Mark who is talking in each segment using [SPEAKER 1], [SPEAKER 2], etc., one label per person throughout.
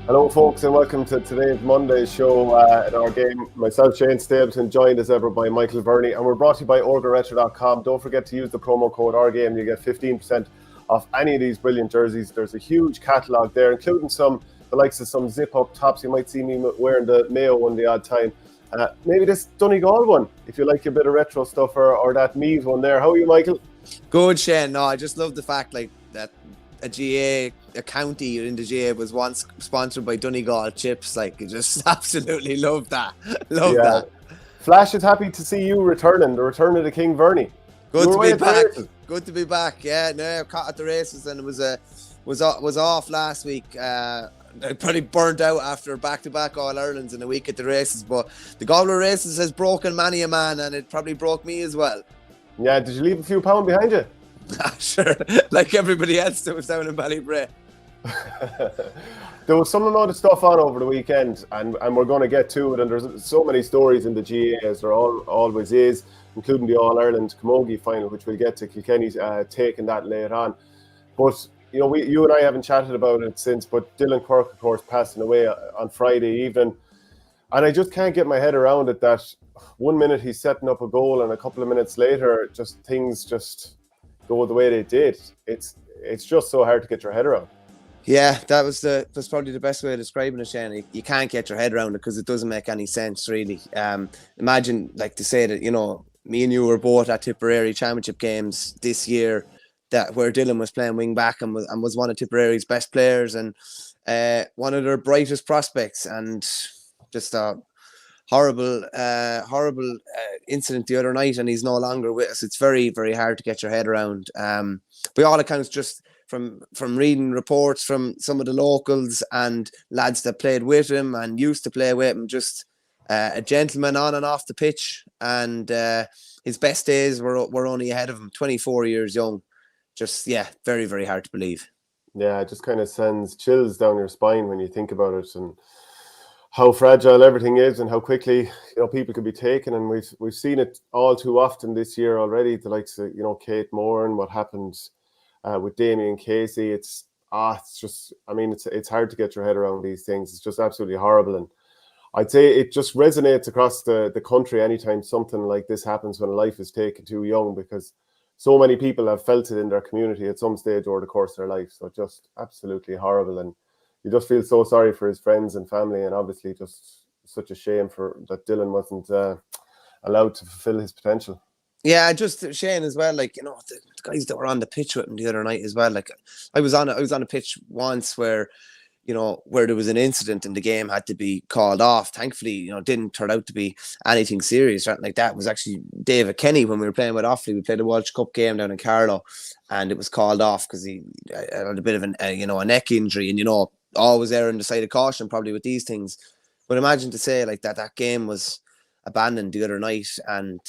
[SPEAKER 1] Hello, folks, and welcome to today's Monday show at Our Game. Myself, Shane Stapleton, joined as ever by Michael Verney, and we're brought to you by OurGameRetro.com. Don't forget to use the promo code OurGame. You get 15% off any of these brilliant jerseys. There's a huge catalogue there, including the likes of some zip-up tops. You might see me wearing the Mayo one the odd time. Maybe this Donegal one, if you like a bit of retro stuff, or that Meath one there. How are you, Michael?
[SPEAKER 2] Good, Shane. No, I just love the fact that a county in the GA was once sponsored by Donegal chips. I just absolutely love that. That.
[SPEAKER 1] Flash is happy to see you returning. The return of the King Verney.
[SPEAKER 2] Good to be back. Good to be back. Yeah, no, caught at the races, and it was off last week. I probably burnt out after back-to-back All-Irelands in a week at the races, but the Galway races has broken many a man, and it probably broke me as well.
[SPEAKER 1] Yeah, did you leave a few pounds behind you?
[SPEAKER 2] Sure, like everybody else that was down in Ballybray.
[SPEAKER 1] There was some amount of stuff on over the weekend, and we're going to get to it, and there's so many stories in the GA, as there always is, including the All-Ireland Camogie final, which we'll get to. Kilkenny's taking that later on. But you and I haven't chatted about it since, but Dylan Quirk, of course, passing away on Friday evening. And I just can't get my head around it that 1 minute he's setting up a goal, and a couple of minutes later, things go the way they did. It's just so hard to get your head around.
[SPEAKER 2] Yeah, that's probably the best way of describing it, Shane. You can't get your head around it because it doesn't make any sense, really. Imagine, to say that, me and you were both at Tipperary Championship games this year, that where Dylan was playing wing back and was one of Tipperary's best players and one of their brightest prospects, and just a horrible incident the other night, and he's no longer with us. It's very, very hard to get your head around. By all accounts, just from reading reports from some of the locals and lads that played with him and used to play with him, just a gentleman on and off the pitch, and his best days were only ahead of him. 24 years young. Just, very, very hard to believe.
[SPEAKER 1] Yeah, it just kind of sends chills down your spine when you think about it, and how fragile everything is, and how quickly people can be taken. And we've seen it all too often this year already. The likes of Kate Moore and what happened with Damien Casey. It's hard to get your head around these things. It's just absolutely horrible, and I'd say it just resonates across the country anytime something like this happens, when life is taken too young, because so many people have felt it in their community at some stage over the course of their life. So just absolutely horrible, and you just feel so sorry for his friends and family, and obviously just such a shame that Dylan wasn't allowed to fulfill his potential.
[SPEAKER 2] Yeah, just Shane as well. The guys that were on the pitch with him the other night as well. I was on a pitch once where there was an incident and the game had to be called off. Thankfully, didn't turn out to be anything serious or anything like that. It was actually David Kenny when we were playing with Offaly. We played a Walsh Cup game down in Carlow, and it was called off because he had a bit of a neck injury, and always err on the side of caution probably with these things. But imagine to say that game was abandoned the other night, and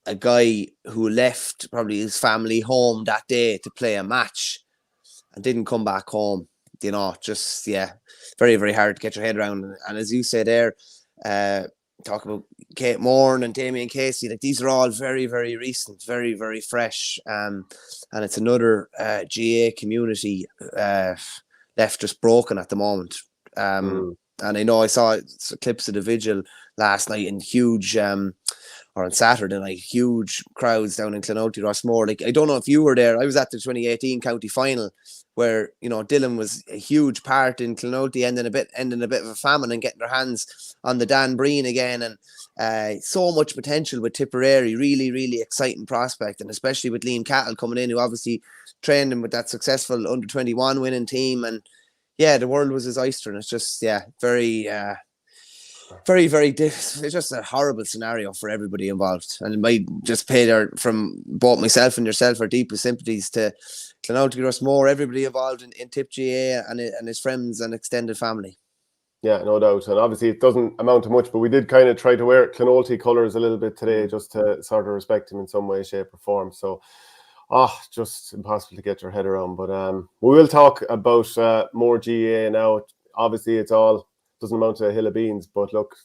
[SPEAKER 2] a guy who left probably his family home that day to play a match and didn't come back home. Very, very hard to get your head around. And as you said there, talk about Kate Moore and Damien Casey, these are all very, very recent, very, very fresh. And it's another GA community left just broken at the moment. And I saw clips of the vigil last night in huge, or on Saturday night, huge crowds down in Clonoulty, Rossmore. I don't know if you were there. I was at the 2018 county final, where Dylan was a huge part in Clonoulty, ending a bit of a famine and getting their hands on the Dan Breen again, and so much potential with Tipperary. Really, really exciting prospect, and especially with Liam Cattle coming in, who obviously trained him with that successful under-21 winning team. And the world was his oyster, and it's just very, very it's just a horrible scenario for everybody involved, and it might just pay from both myself and yourself our deepest sympathies to Clonoulty, Rossmore, everybody involved in Tip GA and his friends and extended family.
[SPEAKER 1] Yeah, no doubt. And obviously it doesn't amount to much, but we did kind of try to wear Clonoulty colours a little bit today, just to sort of respect him in some way, shape or form. So just impossible to get your head around. But we will talk about more GA now. Obviously it's all doesn't amount to a hill of beans, but look,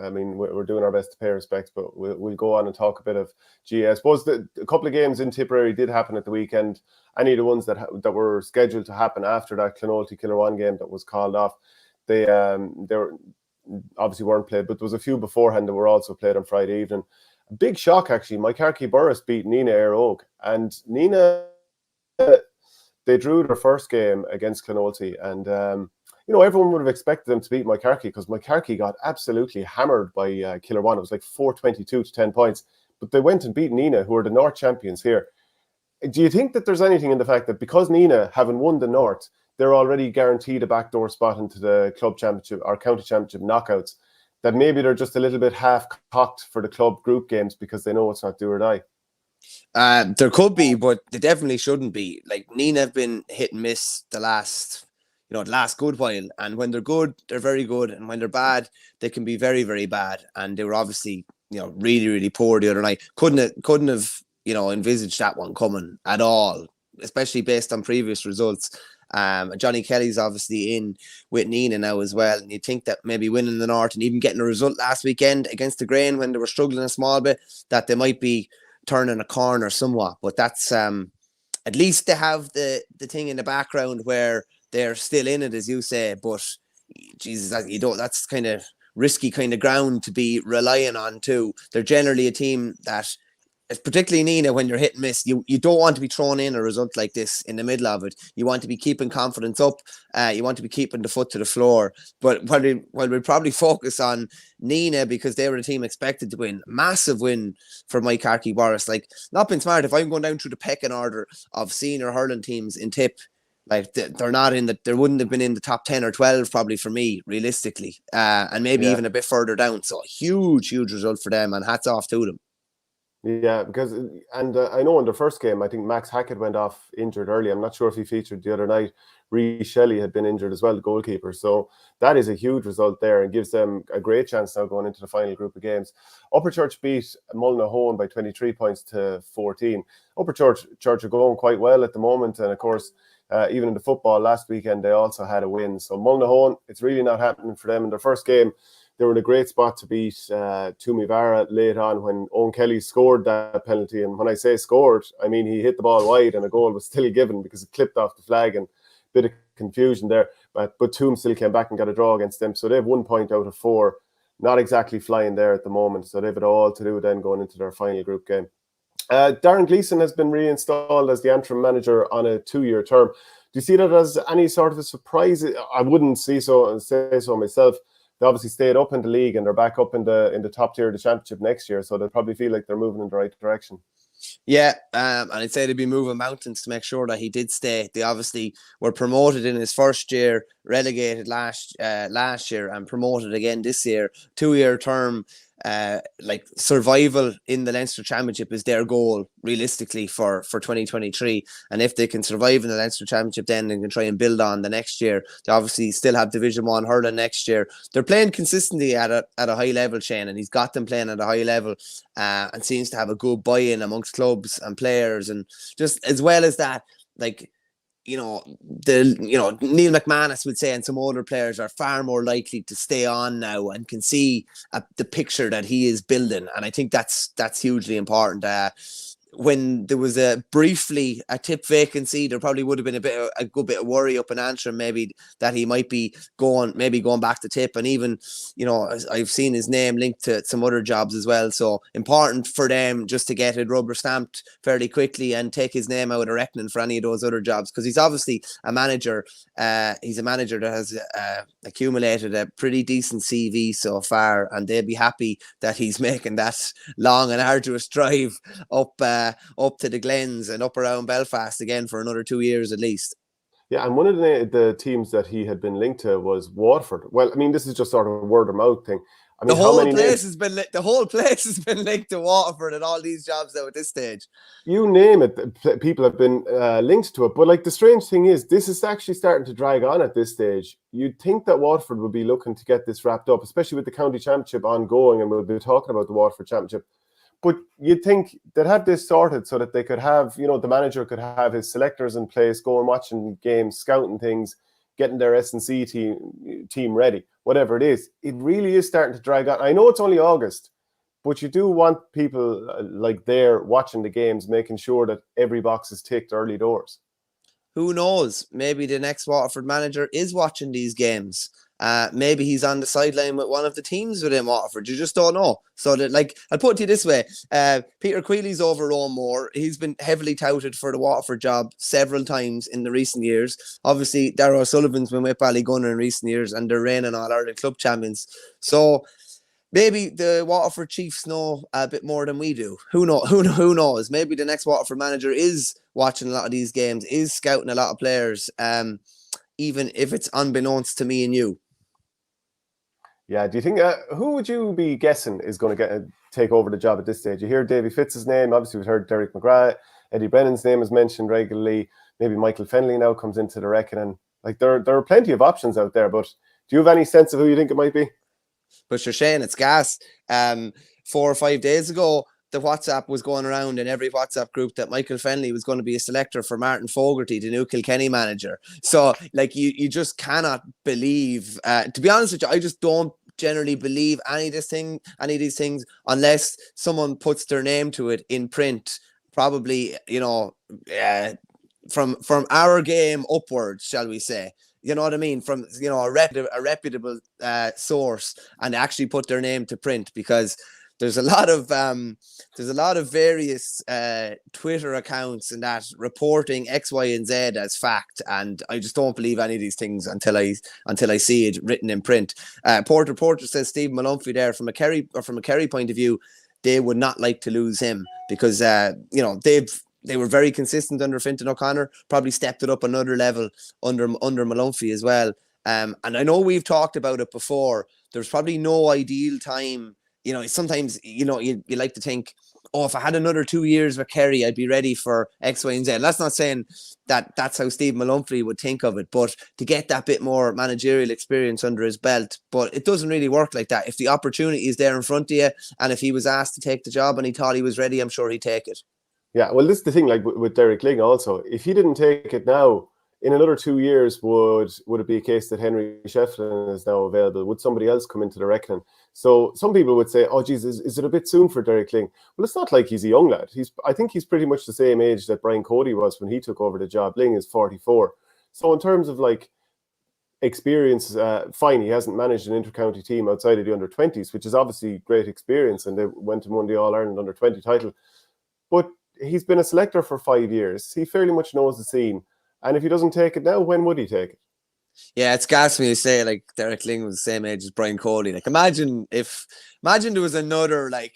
[SPEAKER 1] I mean, we're doing our best to pay respect, but we'll go on and talk a bit of GA. I suppose a couple of games in Tipperary did happen at the weekend. Any of the ones that were scheduled to happen after that Clonoulty Killerone game that was called off they were obviously weren't played, but there was a few beforehand that were also played on Friday evening. A big shock, actually. Moycarkey Burris beat Nina Air Oak, and Nina, they drew their first game against Clonolty, and everyone would have expected them to beat Moycarkey because Moycarkey got absolutely hammered by Killarwan. It was like 422 to 10 points, but they went and beat Nina, who are the North champions here. Do you think that there's anything in the fact that because Nina, having won the North, they're already guaranteed a backdoor spot into the club championship or county championship knockouts, that maybe they're just a little bit half-cocked for the club group games because they know it's not do or die?
[SPEAKER 2] There could be, but they definitely shouldn't be. Like, Nina have been hit and miss the last good while. And when they're good, they're very good. And when they're bad, they can be very, very bad. And they were obviously, really, really poor the other night. Couldn't have envisaged that one coming at all, especially based on previous results. Johnny Kelly's obviously in with Nina now as well, and you'd think that maybe winning the North and even getting a result last weekend against the Grain when they were struggling a small bit, that they might be turning a corner somewhat. But that's at least they have the thing in the background where they're still in it, as you say. But Jesus, that's kind of risky kind of ground to be relying on too. They're generally a team that, particularly Nina, when you're hit and miss, you don't want to be thrown in a result like this in the middle of it. You want to be keeping confidence up. You want to be keeping the foot to the floor. But while we probably focus on Nina because they were a team expected to win, massive win for Moycarkey Burris. Like, not been smart. If I'm going down through the pecking order of senior hurling teams in Tip, like, they're not in the, they wouldn't have been in the top 10 or 12 probably for me, realistically, and maybe even a bit further down. So huge result for them, and hats off to them.
[SPEAKER 1] Yeah, because, and I know in the first game, I think Max Hackett went off injured early. I'm not sure if he featured the other night. Ree Shelley had been injured as well, the goalkeeper. So that is a huge result there and gives them a great chance now going into the final group of games. Upper Church beat Mullinahone by 23 points to 14. Upper Church are going quite well at the moment. And of course, even in the football last weekend, they also had a win. So Mullinahone, it's really not happening for them in their first game. They were in a great spot to beat Toomevara late on when Owen Kelly scored that penalty. And when I say scored, I mean he hit the ball wide and a goal was still given because it clipped off the flag, and a bit of confusion there. But Toom still came back and got a draw against them. So they have 1 point out of 4. Not exactly flying there at the moment. So they have it all to do then going into their final group game. Darren Gleeson has been reinstalled as the interim manager on a 2-year term. Do you see that as any sort of a surprise? I wouldn't say so myself. They obviously stayed up in the league and they're back up in the top tier of the championship next year, so they'll probably feel like they're moving in the right direction.
[SPEAKER 2] Yeah, and I'd say they'd be moving mountains to make sure that he did stay. They obviously were promoted in his first year, relegated last year, and promoted again this year. 2-year term. Like, survival in the Leinster Championship is their goal realistically for 2023, and if they can survive in the Leinster Championship, then they can try and build on the next year. They obviously still have Division 1 hurling next year. They're playing consistently at a high level, Shane, and he's got them playing at a high level, and seems to have a good buy-in amongst clubs and players. And just as well as that, like, Neil McManus would say, and some older players are far more likely to stay on now and can see the picture that he is building. And I think that's hugely important. When there was briefly a Tip vacancy, there probably would have been a good bit of worry up in Antrim, maybe that he might be going back to Tip. And even, I've seen his name linked to some other jobs as well. So important for them just to get it rubber stamped fairly quickly and take his name out of reckoning for any of those other jobs, because he's obviously a manager. He's a manager that has accumulated a pretty decent CV so far, and they'd be happy that he's making that long and arduous drive up to the Glens and up around Belfast again for another 2 years at least.
[SPEAKER 1] Yeah, and one of the teams that he had been linked to was Waterford. Well, I mean, this is just sort of a word of mouth thing. I mean,
[SPEAKER 2] the whole place has been linked to Waterford and all these jobs now at this stage.
[SPEAKER 1] You name it, people have been linked to it. But like, the strange thing is, this is actually starting to drag on at this stage. You'd think that Waterford would be looking to get this wrapped up, especially with the county championship ongoing, and we'll be talking about the Waterford championship. But you'd think they'd have this sorted so that they could have, the manager could have his selectors in place, going watching games, scouting things, getting their S&C team ready, whatever it is. It really is starting to drag on. I know it's only August, but you do want people like there watching the games, making sure that every box is ticked early doors.
[SPEAKER 2] Who knows? Maybe the next Waterford manager is watching these games maybe he's on the sideline with one of the teams within Waterford. You just don't know. So that, like, I'll put it to you this way. Peter Quealy's over Rome Moore. He's been heavily touted for the Waterford job several times in the recent years. Obviously, Darragh O'Sullivan's been with Ballygunner in recent years, and they're reigning All-Ireland club champions. So maybe the Waterford Chiefs know a bit more than we do. Who knows? Maybe the next Waterford manager is watching a lot of these games, is scouting a lot of players, even if it's unbeknownst to me and you.
[SPEAKER 1] Yeah, do you think, who would you be guessing is going to take over the job at this stage? You hear Davy Fitz's name, obviously we've heard Derek McGrath, Eddie Brennan's name is mentioned regularly, maybe Michael Fennelly now comes into the reckoning. Like, there are plenty of options out there, but do you have any sense of who you think it might be?
[SPEAKER 2] But you're saying it's gas. 4 or 5 days ago, the WhatsApp was going around in every WhatsApp group that Michael Fennelly was going to be a selector for Martin Fogarty, the new Kilkenny manager. So, like, you just cannot believe. To be honest with you, I just don't generally believe any of these things, unless someone puts their name to it in print. Probably, from OurGame upwards, shall we say? You know what I mean? From a reputable source, and actually put their name to print, because there's a lot of various Twitter accounts and that reporting X, Y, and Z as fact, and I just don't believe any of these things until I see it written in print. Porter says Stephen Malumphey there, from a Kerry point of view, they would not like to lose him, because they were very consistent under Fintan O'Connor, probably stepped it up another level under Malumphey as well. And I know we've talked about it before. There's probably no ideal time. Sometimes, you like to think, oh, if I had another 2 years with Kerry, I'd be ready for X, Y, and Z. That's not saying that that's how Steve Malumphey would think of it, but to get that bit more managerial experience under his belt. But it doesn't really work like that. If the opportunity is there in front of you, and if he was asked to take the job and he thought he was ready, I'm sure he'd take it.
[SPEAKER 1] Yeah, well, this is the thing, like with Derek Ling also. If he didn't take it now, in another 2 years, would it be a case that Henry Shefflin is now available? Would somebody else come into the reckoning? So some people would say, oh, geez, is it a bit soon for Derek Ling? Well, it's not like he's a young lad. I think he's pretty much the same age that Brian Cody was when he took over the job. Ling is 44. So in terms of, like, experience, fine, he hasn't managed an inter-county team outside of the under-20s, which is obviously great experience, and they went and won the All-Ireland under-20 title. But he's been a selector for 5 years. He fairly much knows the scene. And if he doesn't take it now, when would he take it?
[SPEAKER 2] Yeah, it's gas when you say, like, Derek Ling was the same age as Brian Cody. Like, imagine there was another, like,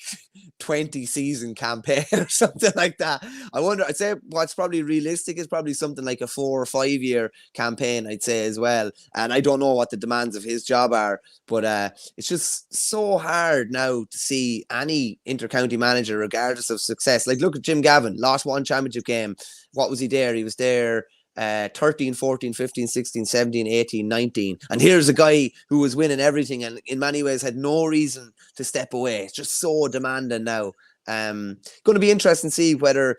[SPEAKER 2] 20 season campaign or something like that. I'd say what's probably realistic is probably something like a 4 or 5 year campaign, I'd say, as well. And I don't know what the demands of his job are, but it's just so hard now to see any inter-county manager, regardless of success. Like, look at Jim Gavin, lost one championship game. What was he there? He was there 13, 14, 15, 16, 17, 18, 19. And here's a guy who was winning everything and in many ways had no reason to step away. It's just so demanding now. Going to be interesting to see whether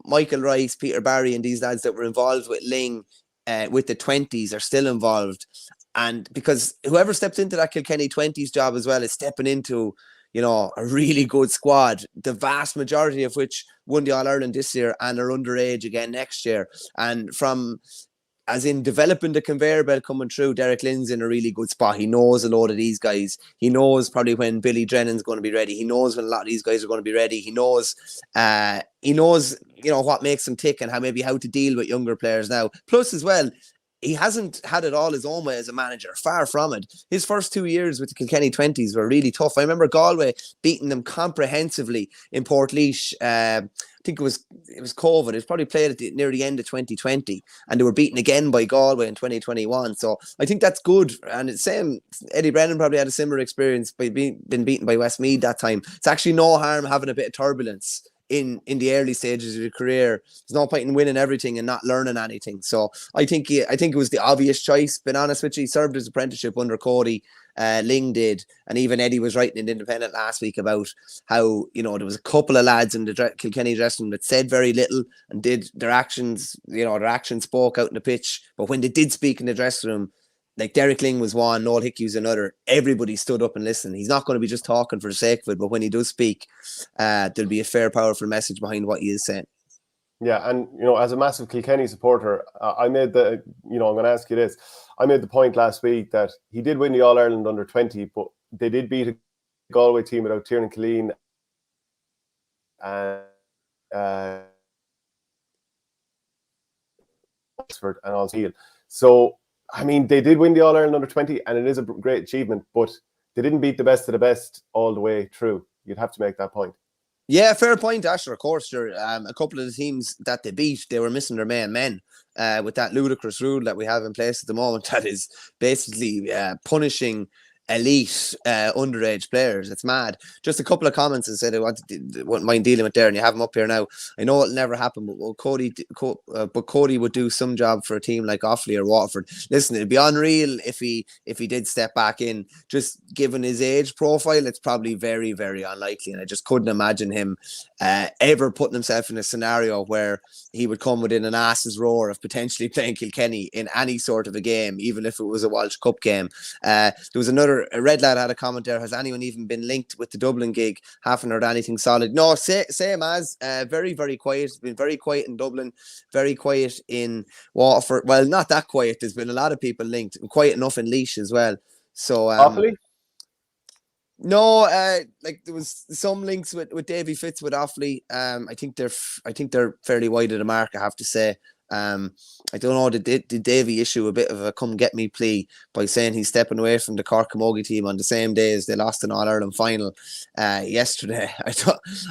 [SPEAKER 2] Michael Rice, Peter Barry and these lads that were involved with Ling with the 20s are still involved. And because whoever steps into that Kilkenny 20s job as well is stepping into a really good squad, the vast majority of which won the All-Ireland this year and are underage again next year. And as in developing the conveyor belt coming through, Derek Lynn's in a really good spot. He knows a load of these guys. He knows probably when Billy Drennan's going to be ready. He knows when a lot of these guys are going to be ready. He knows what makes them tick and how to deal with younger players now. Plus as well, he hasn't had it all his own way as a manager. Far from it. His first 2 years with the Kilkenny 20s were really tough. I remember Galway beating them comprehensively in Portlaoise. I think it was COVID. It was probably played near the end of 2020, and they were beaten again by Galway in 2021. So I think that's good. And it's same. Eddie Brennan probably had a similar experience by being beaten by Westmeath that time. It's actually no harm having a bit of turbulence in the early stages of your career. There's no point in winning everything and not learning anything. So I think it was the obvious choice. Being honest with you, he served his apprenticeship under Cody. Ling did, and even Eddie was writing in the Independent last week about how there was a couple of lads in the Kilkenny dressing room that said very little and did their actions. Their actions spoke out in the pitch, but when they did speak in the dressing room, like Derek Ling was one, Noel Hickey was another, everybody stood up and listened. He's not going to be just talking for the sake of it, but when he does speak, there'll be a fair, powerful message behind what he is saying.
[SPEAKER 1] Yeah, and as a massive Kilkenny supporter, I made the, I'm going to ask you this. I made the point last week that he did win the All Ireland under 20, but they did beat a Galway team without Tiernan Killeen and Waterford and Aussie. So, I mean, they did win the All Ireland under 20, and it is a great achievement, but they didn't beat the best of the best all the way through. You'd have to make that point.
[SPEAKER 2] Yeah, fair point, Asher. Of course, a couple of the teams that they beat, they were missing their main men. With that ludicrous rule that we have in place at the moment, that is basically punishing elite underage players. It's mad. Just a couple of comments and said I wouldn't mind dealing with there, and you have them up here now. I know it'll never happen, but Cody would do some job for a team like Offaly or Waterford. Listen, it'd be unreal if he did step back in. Just given his age profile, it's probably very, very unlikely, and I just couldn't imagine him ever putting himself in a scenario where he would come within an ass's roar of potentially playing Kilkenny in any sort of a game, even if it was a Walsh Cup game. There was a red lad had a comment there. Has anyone even been linked with the Dublin gig? Haven't heard anything solid. No, same as very, very quiet. It's been very quiet in Dublin, very quiet in Waterford. Well, not that quiet. There's been a lot of people linked, and quiet enough in Laois as well. So
[SPEAKER 1] Offaly?
[SPEAKER 2] No, like there was some links with Davy Fitz with Offaly. I think they're fairly wide of the mark, I have to say. I don't know, did Davy issue a bit of a come get me plea by saying he's stepping away from the Cork Camogie team on the same day as they lost an All-Ireland final yesterday?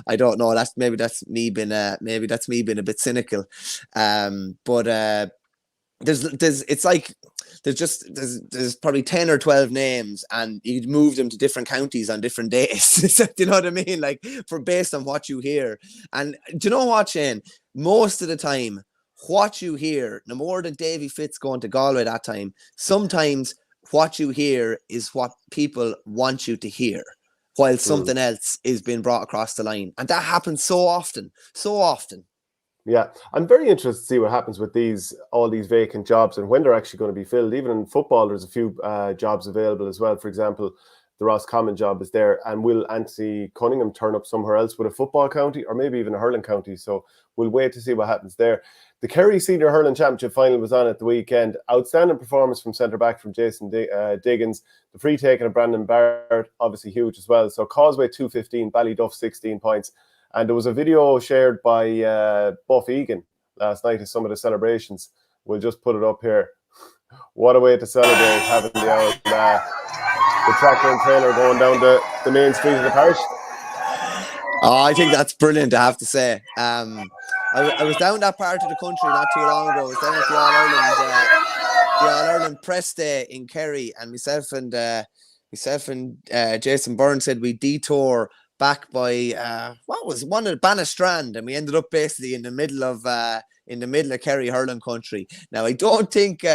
[SPEAKER 2] I don't know. That's me being a bit cynical. But there's probably 10 or 12 names, and you'd move them to different counties on different days. Do you know what I mean? Like, based on what you hear. And do you know what, Shane? Most of the time, what you hear, no more than Davy Fitz going to Galway that time, sometimes what you hear is what people want you to hear, while something else is being brought across the line. And that happens so often.
[SPEAKER 1] Yeah, I'm very interested to see what happens with all these vacant jobs and when they're actually going to be filled. Even in football, there's a few jobs available as well. For example, the Roscommon job is there, and will Anthony Cunningham turn up somewhere else with a football county or maybe even a hurling county? So we'll wait to see what happens there. The Kerry Senior Hurling Championship final was on at the weekend. Outstanding performance from centre-back from Jason Diggins. The free taking of Brandon Barr, obviously huge as well. So Causeway 215, Ballyduff 16 points. And there was a video shared by Buff Egan last night of some of the celebrations. We'll just put it up here. What a way to celebrate having the tractor and trailer going down the main street of the parish.
[SPEAKER 2] Oh, I think that's brilliant, I have to say. I was down that part of the country not too long ago. I was down at the All-Ireland press day in Kerry, and myself and Jason Byrne said we detour back by what was one of Bannistrand, and we ended up basically in the middle of Kerry hurling country. Now I don't think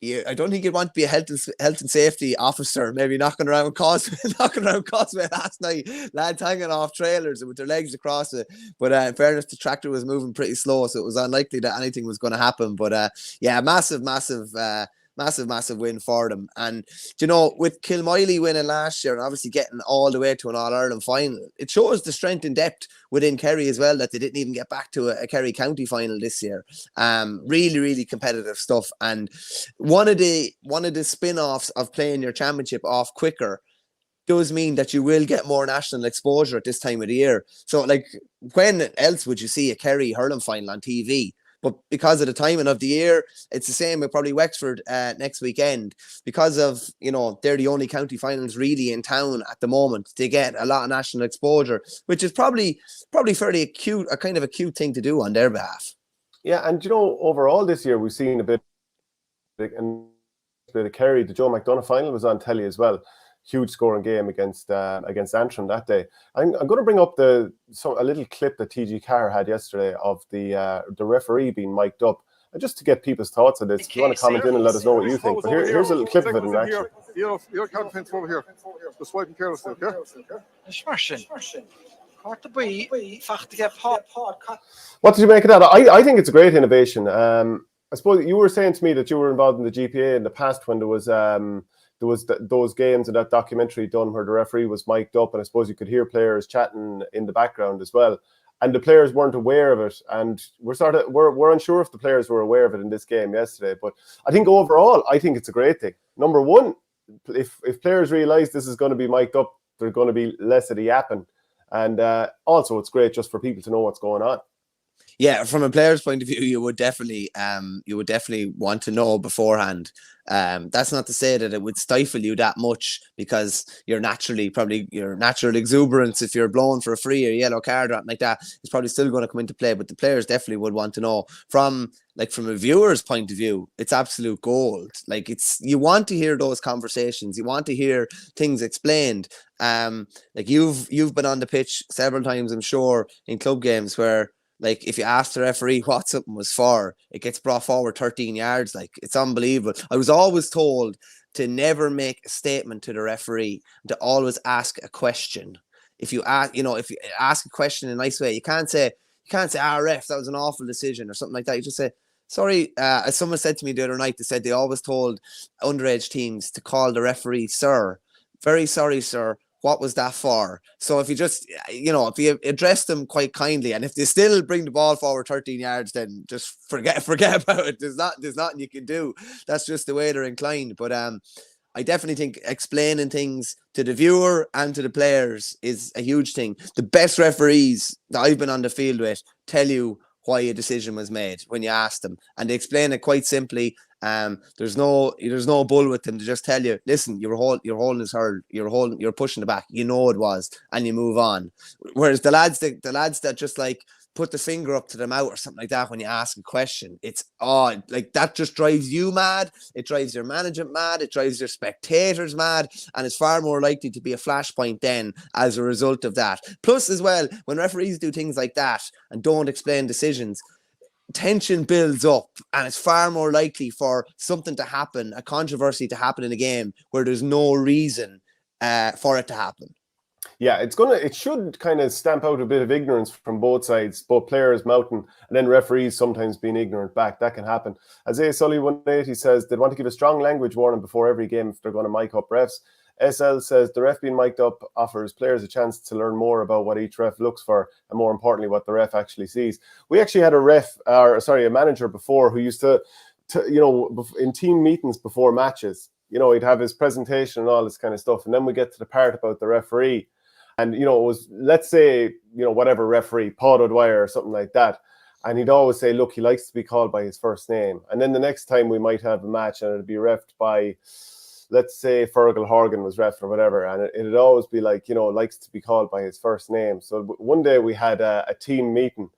[SPEAKER 2] you'd want to be a health and safety officer, maybe knocking around Causeway last night, lads hanging off trailers with their legs across it. But in fairness, the tractor was moving pretty slow, so it was unlikely that anything was going to happen. But yeah, massive win for them. And with Kilmiley winning last year and obviously getting all the way to an All-Ireland final, it shows the strength and depth within Kerry as well, that they didn't even get back to a Kerry County final this year. Really, really competitive stuff. And one of the spin-offs of playing your championship off quicker does mean that you will get more national exposure at this time of the year. So, like, when else would you see a Kerry hurling final on TV? But because of the timing of the year, it's the same with probably Wexford next weekend. Because of, they're the only county finals really in town at the moment. They get a lot of national exposure, which is probably fairly acute, a kind of a cute thing to do on their behalf.
[SPEAKER 1] Yeah, and overall this year we've seen a bit of Kerry. The Joe McDonagh final was on telly as well. Huge scoring game against Antrim that day. I'm going to bring up a little clip that TG Carr had yesterday of the referee being mic'd up, and just to get people's thoughts on this. If you want to comment in and let us know what you think. But here's a little clip of it in action.
[SPEAKER 3] Your captain's over here. Just swiping carelessly, okay?
[SPEAKER 1] What did you make of that? I think it's a great innovation. I suppose you were saying to me that you were involved in the GPA in the past when there was those games and that documentary done where the referee was mic'd up, and I suppose you could hear players chatting in the background as well. and the players weren't aware of it. And we're unsure if the players were aware of it in this game yesterday. But I think overall, I think it's a great thing. Number one, if players realise this is going to be mic'd up, there's going to be less of the yapping. And also, it's great just for people to know what's going on.
[SPEAKER 2] Yeah, from a player's point of view, you would definitely want to know beforehand. That's not to say that it would stifle you that much, because you're your natural exuberance, if you're blowing for a free or yellow card or something like that, is probably still going to come into play. But the players definitely would want to know. From a viewer's point of view, it's absolute gold. Like, you want to hear those conversations, you want to hear things explained. Like you've been on the pitch several times, I'm sure, in club games where, like, if you ask the referee what something was for, it gets brought forward 13 yards. Like, it's unbelievable. I was always told to never make a statement to the referee, to always ask a question. If you ask a question in a nice way, you can't say, ref, that was an awful decision or something like that. You just say, sorry. As someone said to me the other night, they said they always told underage teams to call the referee sir. Very sorry, sir. What was that for? So if you just, if you address them quite kindly, and if they still bring the ball forward 13 yards, then just forget about it. There's nothing you can do. That's just the way they're inclined. But I definitely think explaining things to the viewer and to the players is a huge thing. The best referees that I've been on the field with tell you why a decision was made when you ask them, and they explain it quite simply. There's no bull with them. To just tell you, listen, you're holding his hurl, you're pushing the back, it was, and you move on. Whereas the lads that just like put the finger up to the mouth or something like that when you ask a question, it's like that just drives you mad. It drives your management mad. It drives your spectators mad, and it's far more likely to be a flashpoint then as a result of that. Plus, as well, when referees do things like that and don't explain decisions, tension builds up, and it's far more likely for something to happen, a controversy to happen in a game where there's no reason for it to happen.
[SPEAKER 1] Yeah, it should kind of stamp out a bit of ignorance from both sides, both players mouthing and then referees sometimes being ignorant back. That can happen. Isaiah Sully 180 says they'd want to give a strong language warning before every game if they're going to mic up refs. SL says the ref being mic'd up offers players a chance to learn more about what each ref looks for, and more importantly, what the ref actually sees. We actually had a manager before who used to in team meetings before matches, he'd have his presentation and all this kind of stuff. And then we get to the part about the referee. And, it was, let's say, whatever referee, Paul O'Dwyer or something like that. And he'd always say, look, he likes to be called by his first name. And then the next time we might have a match and it'd be reffed by, let's say Fergal Horgan was ref or whatever, and it'd always be like, likes to be called by his first name. So one day we had a team meeting,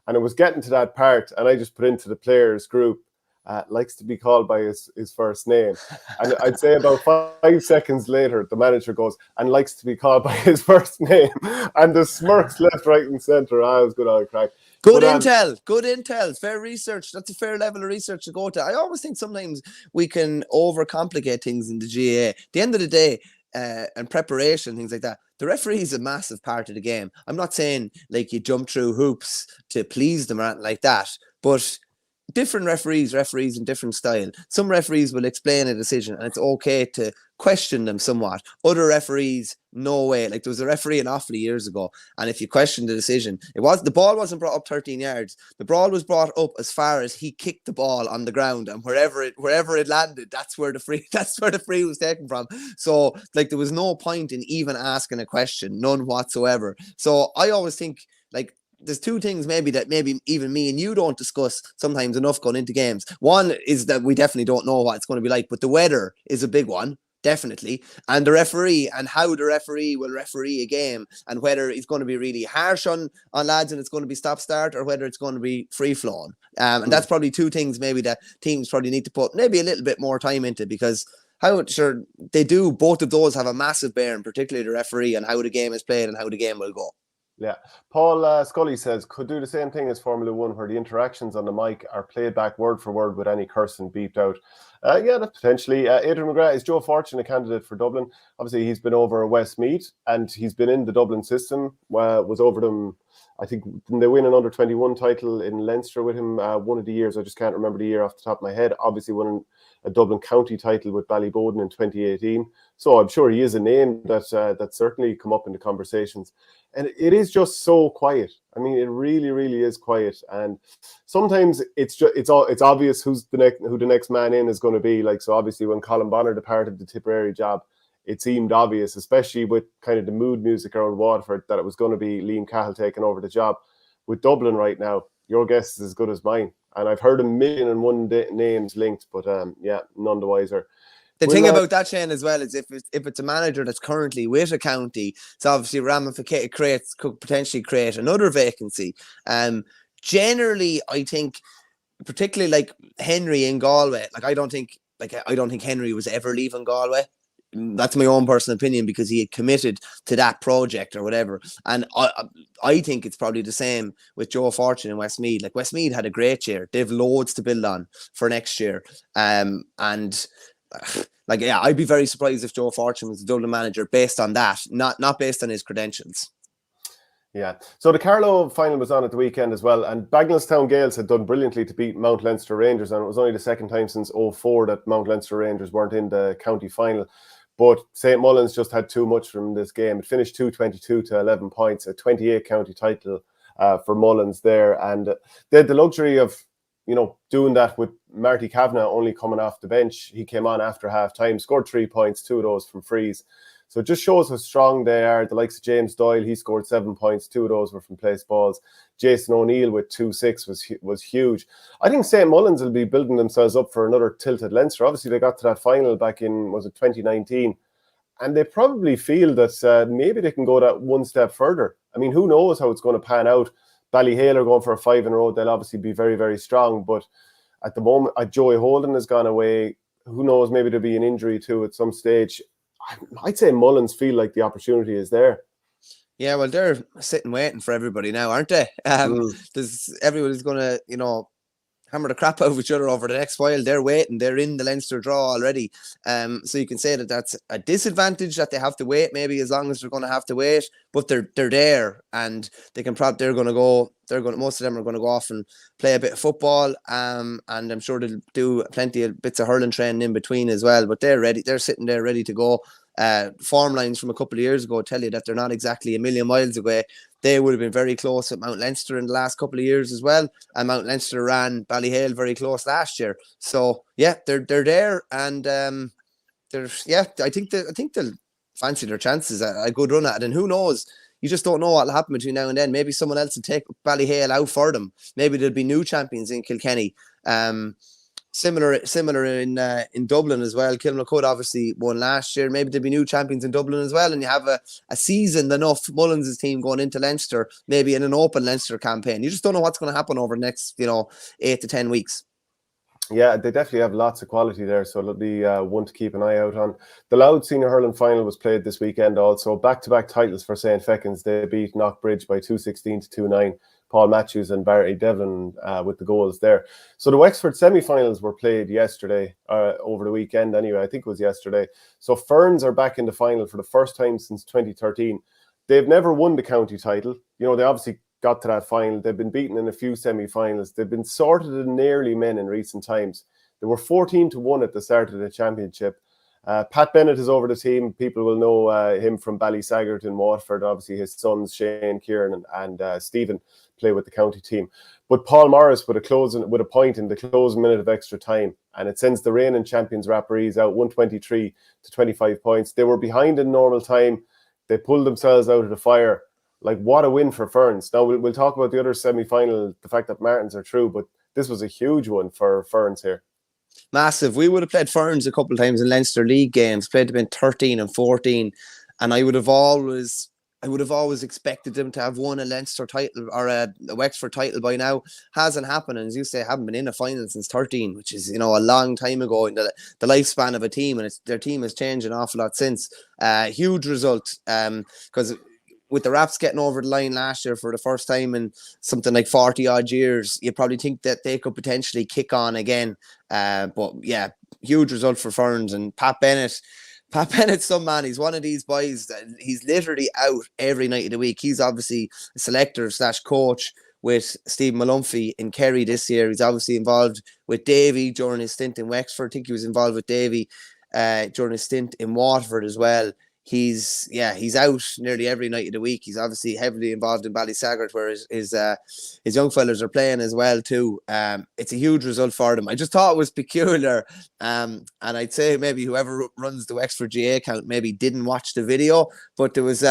[SPEAKER 1] and it was getting to that part, and I just put into the players group, likes to be called by his first name. And I'd say about 5 seconds later, the manager goes, and likes to be called by his first name. And the smirks left, right, and centre. It was good old crack.
[SPEAKER 2] Good intel, fair research. That's a fair level of research to go to. I always think sometimes we can overcomplicate things in the GAA. At the end of the day, and preparation, things like that, the referee is a massive part of the game. I'm not saying like you jump through hoops to please them or anything like that, but different referees in different style. Some referees will explain a decision and it's okay to question them somewhat. Other referees, no way. Like, there was a referee in Offaly years ago, and if you question the decision, the ball wasn't brought up 13 yards. The ball was brought up as far as he kicked the ball on the ground, and wherever it landed, that's where the free was taken from. So, like, there was no point in even asking a question, none whatsoever. So I always think, like, there's two things maybe even me and you don't discuss sometimes enough going into games. One is that we definitely don't know what it's going to be like, but the weather is a big one, definitely. And the referee, and how the referee will referee a game, and whether it's going to be really harsh on lads and it's going to be stop-start, or whether it's going to be free-flowing. And that's probably two things maybe that teams probably need to put maybe a little bit more time into, because they do, both of those have a massive bearing, particularly the referee, and how the game is played and how the game will go.
[SPEAKER 1] Yeah. Paul Scully says, could do the same thing as Formula 1, where the interactions on the mic are played back word for word with any cursing beeped out. Yeah, that's potentially. Adrian McGrath, is Joe Fortune a candidate for Dublin? Obviously, he's been over Westmeath, and he's been in the Dublin system. Was over them I think they win an under-21 title in Leinster with him one of the years. I just can't remember the year off the top of my head. Obviously won a Dublin County title with Ballyboden in 2018. So I'm sure he is a name that certainly come up in the conversations. And it is just so quiet. I mean, it really, really is quiet. And sometimes it's obvious who the next man in is going to be. Like, so obviously when Colin Bonner departed the Tipperary job, it seemed obvious, especially with kind of the mood music around Waterford, that it was going to be Liam Cahill taking over the job. With Dublin right now, your guess is as good as mine. And I've heard 1,000,001 names linked, but none the wiser.
[SPEAKER 2] The thing about that, Shane, as well, is if it's a manager that's currently with a county, it's obviously ramificated, could potentially create another vacancy. Generally, I think, particularly like Henry in Galway, I don't think Henry was ever leaving Galway. That's my own personal opinion, because he had committed to that project or whatever. And I think it's probably the same with Joe Fortune in Westmeath. Like, Westmeath had a great year. They've loads to build on for next year. And I'd be very surprised if Joe Fortune was the Dublin manager based on that, not based on his credentials.
[SPEAKER 1] Yeah. So the Carlow final was on at the weekend as well, and Bagenalstown Gaels had done brilliantly to beat Mount Leinster Rangers, and it was only the second time since 2004 that Mount Leinster Rangers weren't in the county final. But St. Mullins just had too much from this game. It finished 222 to 11 points, a 28 county title for Mullins there, and they had the luxury of doing that with Marty Kavanagh only coming off the bench. He came on after half time, scored 3 points, 2 of those from frees. So it just shows how strong they are. The likes of James Doyle, he scored 7 points, 2 of those were from place balls. Jason O'Neill with 2-6 was huge. I think St. Mullins will be building themselves up for another tilt at Leinster. Obviously, they got to that final back in, 2019? And they probably feel that maybe they can go that one step further. I mean, who knows how it's going to pan out. Ballyhale are going for a 5 in a row. They'll obviously be very, very strong. But at the moment, Joey Holden has gone away. Who knows, maybe there'll be an injury too at some stage. I'd say Mullins feel like the opportunity is there.
[SPEAKER 2] Yeah, well, they're sitting waiting for everybody now, aren't they? Everybody's going to, hammer the crap out of each other over the next while. They're waiting. They're in the Leinster draw already. So you can say that that's a disadvantage, that they have to wait maybe as long as they're going to have to wait. But they're there, and they can most of them are going to go off and play a bit of football. And I'm sure they'll do plenty of bits of hurling training in between as well. But they're ready. They're sitting there ready to go. Form lines from a couple of years ago tell you that they're not exactly a million miles away. They would have been very close at Mount Leinster in the last couple of years as well, and Mount Leinster ran Ballyhale very close last year. So yeah, they're there, and I think they'll fancy their chances a good run at it. And who knows? You just don't know what'll happen between now and then. Maybe someone else will take Ballyhale out for them. Maybe there'll be new champions in Kilkenny. Similar in Dublin as well. Kilmacud obviously won last year. Maybe there'll be new champions in Dublin as well, and you have a seasoned enough Mullins' team going into Leinster, maybe in an open Leinster campaign. You just don't know what's going to happen over the next 8 to 10 weeks.
[SPEAKER 1] Yeah, they definitely have lots of quality there, so it'll be one to keep an eye out on. The Louth Senior Hurling Final was played this weekend also. Back-to-back titles for St. Feckin's. They beat Knockbridge by 2-16 to 2-9. Paul Matthews and Barry Devlin with the goals there. So the Wexford semi-finals were played yesterday, over the weekend anyway. I think it was yesterday. So Ferns are back in the final for the first time since 2013. They've never won the county title. They obviously got to that final. They've been beaten in a few semi-finals. They've been sorted in nearly men in recent times. They were 14-1 at the start of the championship. Pat Bennett is over the team. People will know him from Ballysaggart in Waterford. Obviously, his sons Shane, Kieran, and Stephen play with the county team. But Paul Morris with a point in the closing minute of extra time, and it sends the reigning champions Rapparees out 123 to 25 points. They were behind in normal time. They pulled themselves out of the fire. Like, what a win for Ferns. Now we'll talk about the other semi-final, the fact that Martins are through, but this was a huge one for Ferns here.
[SPEAKER 2] Massive. We would have played Ferns a couple of times in Leinster League games, played them in 13 and 14, and I would have always expected them to have won a Leinster title or a Wexford title by now. Hasn't happened, and as you say, haven't been in a final since 13, which is a long time ago in the lifespan of a team, and their team has changed an awful lot since. Huge result, because with the Raps getting over the line last year for the first time in something like 40 odd years, you probably think that they could potentially kick on again. But yeah, huge result for Ferns, and Pat Bennett Pat Bennett's some man. He's one of these boys that he's literally out every night of the week. He's obviously a selector / coach with Stephen Malumphey in Kerry this year. He's obviously involved with Davy during his stint in Wexford. I think he was involved with Davy during his stint in Waterford as well. He's out nearly every night of the week. He's obviously heavily involved in Ballysaggart, where his young fellas are playing as well too. It's a huge result for them. I just thought it was peculiar, and I'd say maybe whoever runs the Wexford GA account maybe didn't watch the video, but there's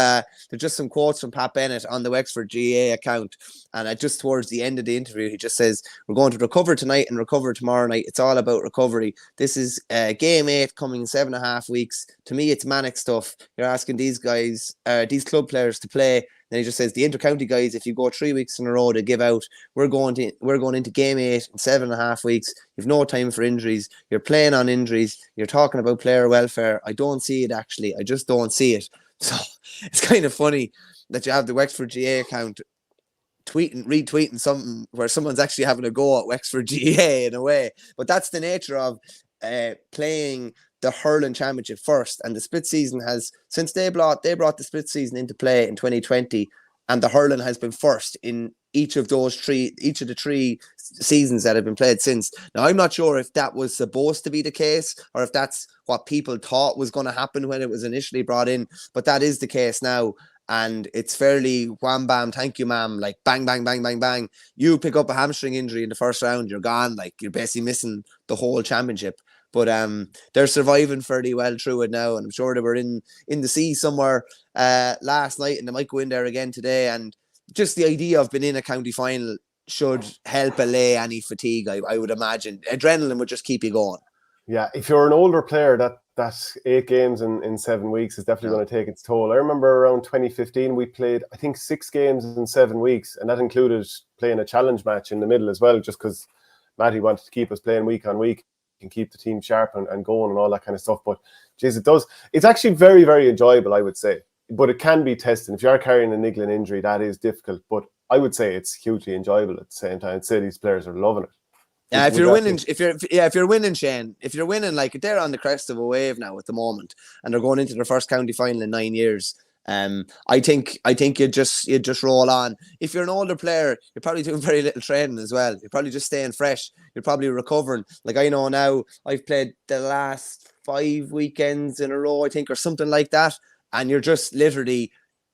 [SPEAKER 2] just some quotes from Pat Bennett on the Wexford GA account, and just towards the end of the interview, he just says, "We're going to recover tonight and recover tomorrow night. It's all about recovery. This is game 8 coming in 7.5 weeks. To me, it's manic stuff. You're asking these guys, these club players to play." Then he just says, "The inter-county guys, if you go 3 weeks in a row to give out, we're going into game 8 in 7.5 weeks. You've no time for injuries. You're playing on injuries. You're talking about player welfare. I don't see it, actually. I just don't see it." So it's kind of funny that you have the Wexford GA account retweeting something where someone's actually having a go at Wexford GA in a way. But that's the nature of playing the Hurling Championship first, and the split season has, since they brought the split season into play in 2020, and the Hurling has been first in each of the 3 seasons that have been played since. Now, I'm not sure if that was supposed to be the case or if that's what people thought was going to happen when it was initially brought in, but that is the case now. And it's fairly wham bam, thank you ma'am, like bang, bang, bang, bang, bang. You pick up a hamstring injury in the first round, you're gone. Like, you're basically missing the whole championship. But they're surviving fairly well through it now, and I'm sure they were in the sea somewhere last night, and they might go in there again today. And just the idea of being in a county final should help allay any fatigue, I would imagine. Adrenaline would just keep you going.
[SPEAKER 1] Yeah, if you're an older player, that 8 games in 7 weeks is definitely going to take its toll. I remember around 2015, we played, I think, 6 games in 7 weeks, and that included playing a challenge match in the middle as well, just because Matty wanted to keep us playing week on week and keep the team sharp and going and all that kind of stuff. But geez, it's actually very, very enjoyable, I would say. But it can be testing. If you are carrying a niggling injury, that is difficult. But I would say it's hugely enjoyable at the same time. I'd say these players are loving it.
[SPEAKER 2] Yeah, if you're winning, Shane, if you're winning, like, they're on the crest of a wave now at the moment, and they're going into their first county final in 9 years. I think you just roll on. If you're an older player, you're probably doing very little training as well. You're probably just staying fresh. You're probably recovering. Like, I know now, I've played the last 5 weekends in a row, I think, or something like that, and you're just literally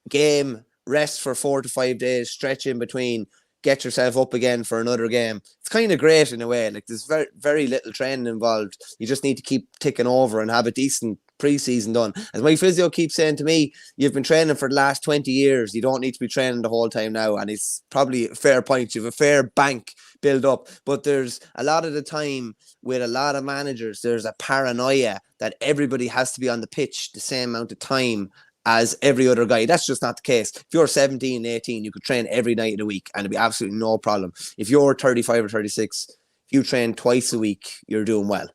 [SPEAKER 2] game, rest for 4 to 5 days, stretch in between, get yourself up again for another game. It's kind of great in a way. Like, there's very, very little training involved. You just need to keep ticking over and have a decent pre-season done. As my physio keeps saying to me, you've been training for the last 20 years. You don't need to be training the whole time now. And it's probably a fair point. You have a fair bank build up. But there's a lot of the time with a lot of managers, there's a paranoia that everybody has to be on the pitch the same amount of time as every other guy. That's just not the case. If you're 17, 18, you could train every night of the week and it'd be absolutely no problem. If you're 35 or 36, if you train twice a week, you're doing well.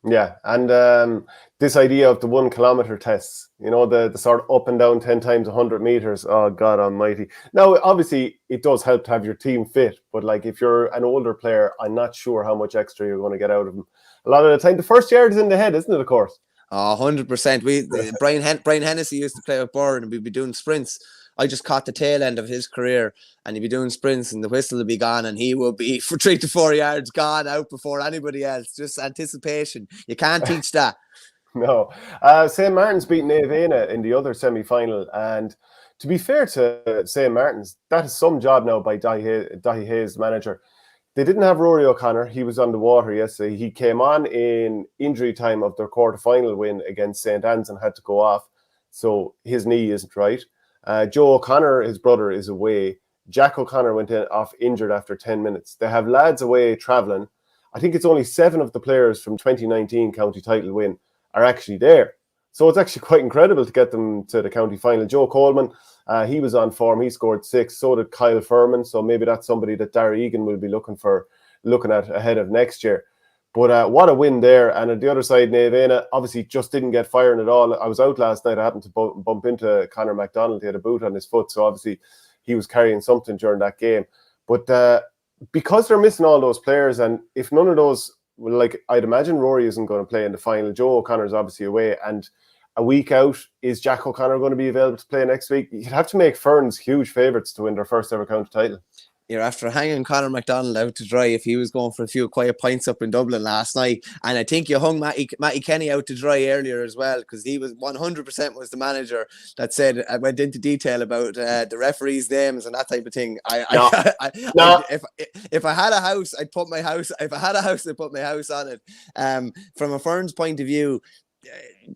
[SPEAKER 1] Yeah, and this idea of the 1 kilometer tests, you know, the sort of up and down 10 times 100 meters. Oh, God almighty. Now, obviously, it does help to have your team fit, but like, if you're an older player, I'm not sure how much extra you're going to get out of them. A lot of the time, the first yard is in the head, isn't it, of course?
[SPEAKER 2] 100%. Brian Hennessy used to play with Barr, and we'd be doing sprints. I just caught the tail end of his career, and he'd be doing sprints and the whistle would be gone, and he would be for 3 to 4 yards gone out before anybody else. Just anticipation. You can't teach that.
[SPEAKER 1] No. St. Martin's beaten Avena in the other semi-final, and to be fair to St. Martin's, that is some job now by Dahi Hayes, manager. They didn't have Rory O'Connor. He was on the water yesterday. He came on in injury time of their quarter-final win against St. Anne's and had to go off, so his knee isn't right. Joe O'Connor, his brother, is away. Jack O'Connor went off injured after 10 minutes. They have lads away travelling. I think it's only 7 of the players from 2019 county title win are actually there. So it's actually quite incredible to get them to the county final. Joe Coleman, he was on form. He scored 6. So did Kyle Furman. So maybe that's somebody that Darragh Egan will be looking at ahead of next year. But what a win there. And at the other side, Avena obviously just didn't get firing at all. I was out last night. I happened to bump into Conor MacDonald. He had a boot on his foot. So obviously he was carrying something during that game. But because they're missing all those players, and if none of those, well, like, I'd imagine Rory isn't going to play in the final. Joe O'Connor's obviously away. And a week out. Is Jack O'Connor going to be available to play next week? You'd have to make Ferns huge favourites to win their first ever county title.
[SPEAKER 2] You're after hanging Conor McDonald out to dry if he was going for a few quiet pints up in Dublin last night. And I think you hung Matty Kenny out to dry earlier as well, because he was 100% was the manager that said, I went into detail about the referees' names and that type of thing. If I had a house, I'd put my house. If I had a house, I'd put my house on it. From a Ferns point of view,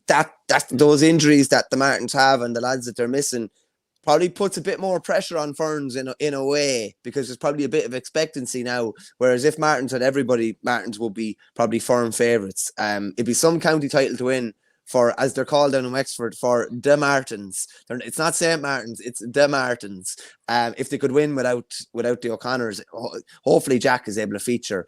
[SPEAKER 2] that those injuries that the Martins have and the lads that they're missing probably puts a bit more pressure on Ferns in a way, because there's probably a bit of expectancy now. Whereas if Martins had everybody, Martins will be probably firm favourites. It'd be some county title to win for, as they're called down in Wexford, for the Martins. It's not St. Martins, it's the Martins. If they could win without the O'Connors, hopefully Jack is able to feature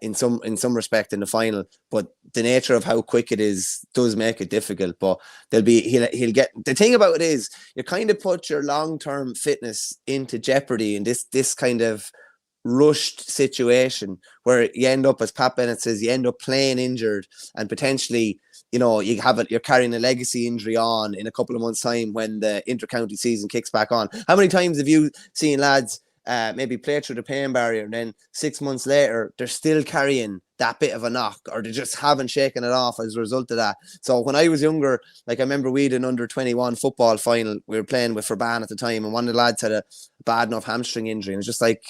[SPEAKER 2] in some respect in the final. But the nature of how quick it is does make it difficult. But he'll get. The thing about it is, you kind of put your long-term fitness into jeopardy in this kind of rushed situation where you end up, as Pat Bennett says, you end up playing injured and potentially, you're carrying a legacy injury on in a couple of months' time when the inter-county season kicks back on. How many times have you seen lads maybe play through the pain barrier and then 6 months later they're still carrying that bit of a knock, or they just haven't shaken it off as a result of that? So when I was younger, I remember we had an under-21 football final. We were playing with Ferban at the time, and one of the lads had a bad enough hamstring injury, and it's just like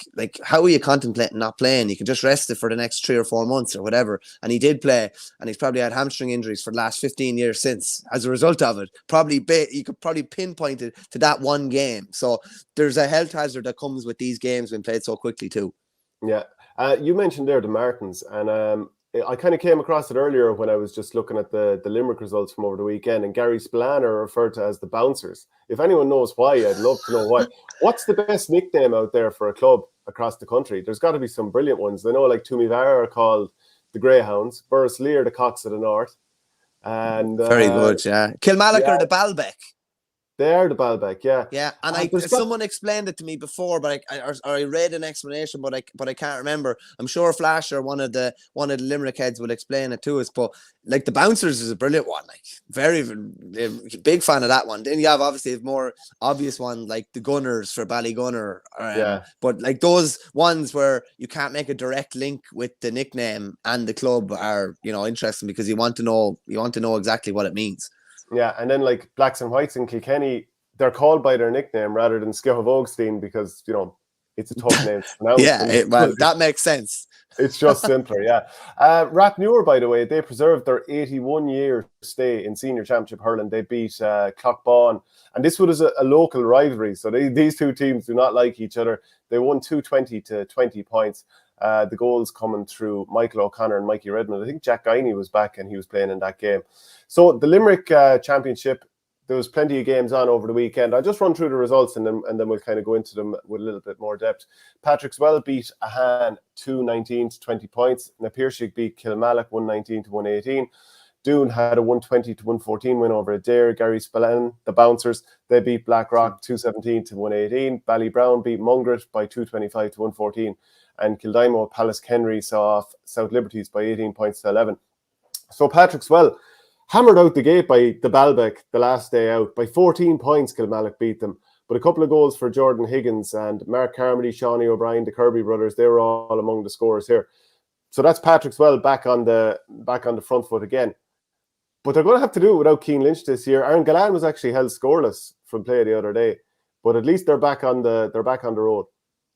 [SPEAKER 2] how are you contemplating not playing? You can just rest it for the next 3 or 4 months or whatever. And he did play, and he's probably had hamstring injuries for the last 15 years since as a result of it. You could probably pinpoint it to that one game. So there's a health hazard that comes with these games when played so quickly too.
[SPEAKER 1] Yeah. You mentioned there the Martins, and I kind of came across it earlier when I was just looking at the Limerick results from over the weekend, and Gary Spillane are referred to as the Bouncers. If anyone knows why, I'd love to know why. What's the best nickname out there for a club across the country? There's got to be some brilliant ones. I know Toomevara are called the Greyhounds, Burrisleer the Cocks of the North, and
[SPEAKER 2] very good, yeah. Kilmallock are the Balbeck.
[SPEAKER 1] They are the Balbeck, yeah.
[SPEAKER 2] Yeah, and someone explained it to me before, but I read an explanation, but I can't remember. I'm sure Flasher, one of the Limerick heads, will explain it to us. But the Bouncers is a brilliant one. Very big fan of that one. Then you have obviously a more obvious one like the Gunners for Ballygunner. But those ones where you can't make a direct link with the nickname and the club are interesting, because you want to know exactly what it means.
[SPEAKER 1] Yeah, and then Blacks and Whites in Kilkenny, they're called by their nickname rather than Skeoch Ogstein because, it's a tough name to pronounce.
[SPEAKER 2] That makes sense.
[SPEAKER 1] It's just simpler, yeah. Rathnewer, by the way, they preserved their 81-year stay in Senior Championship Hurling. They beat Clockbawn, and this was a local rivalry. So these two teams do not like each other. They won 220 to 20 points. The goals coming through Michael O'Connor and Mikey Redmond. I think Jack Guiney was back and he was playing in that game. So the Limerick Championship, there was plenty of games on over the weekend. I'll just run through the results and then we'll kind of go into them with a little bit more depth. Patrickswell beat Ahan 219 to 20 points. Napearshig beat Kilmallock 119 to 118. Doon had a 120 to 114 win over Adair. Gary Spillane, the Bouncers, they beat Blackrock 217 to 118. Ballybrown beat Mungret by 225 to 114. And Kildimo Palace Henry saw off South Liberties by 18 points to 11. So Patrickswell hammered out the gate by the Balbeck the last day out. By 14 points, Kilmallock beat them. But a couple of goals for Jordan Higgins and Mark Carmody, Shawnee O'Brien, the Kirby brothers, they were all among the scorers here. So that's Patrickswell back on the front foot again. But they're going to have to do it without Keane Lynch this year. Aaron Gallan was actually held scoreless from play the other day. But at least they're back on the road.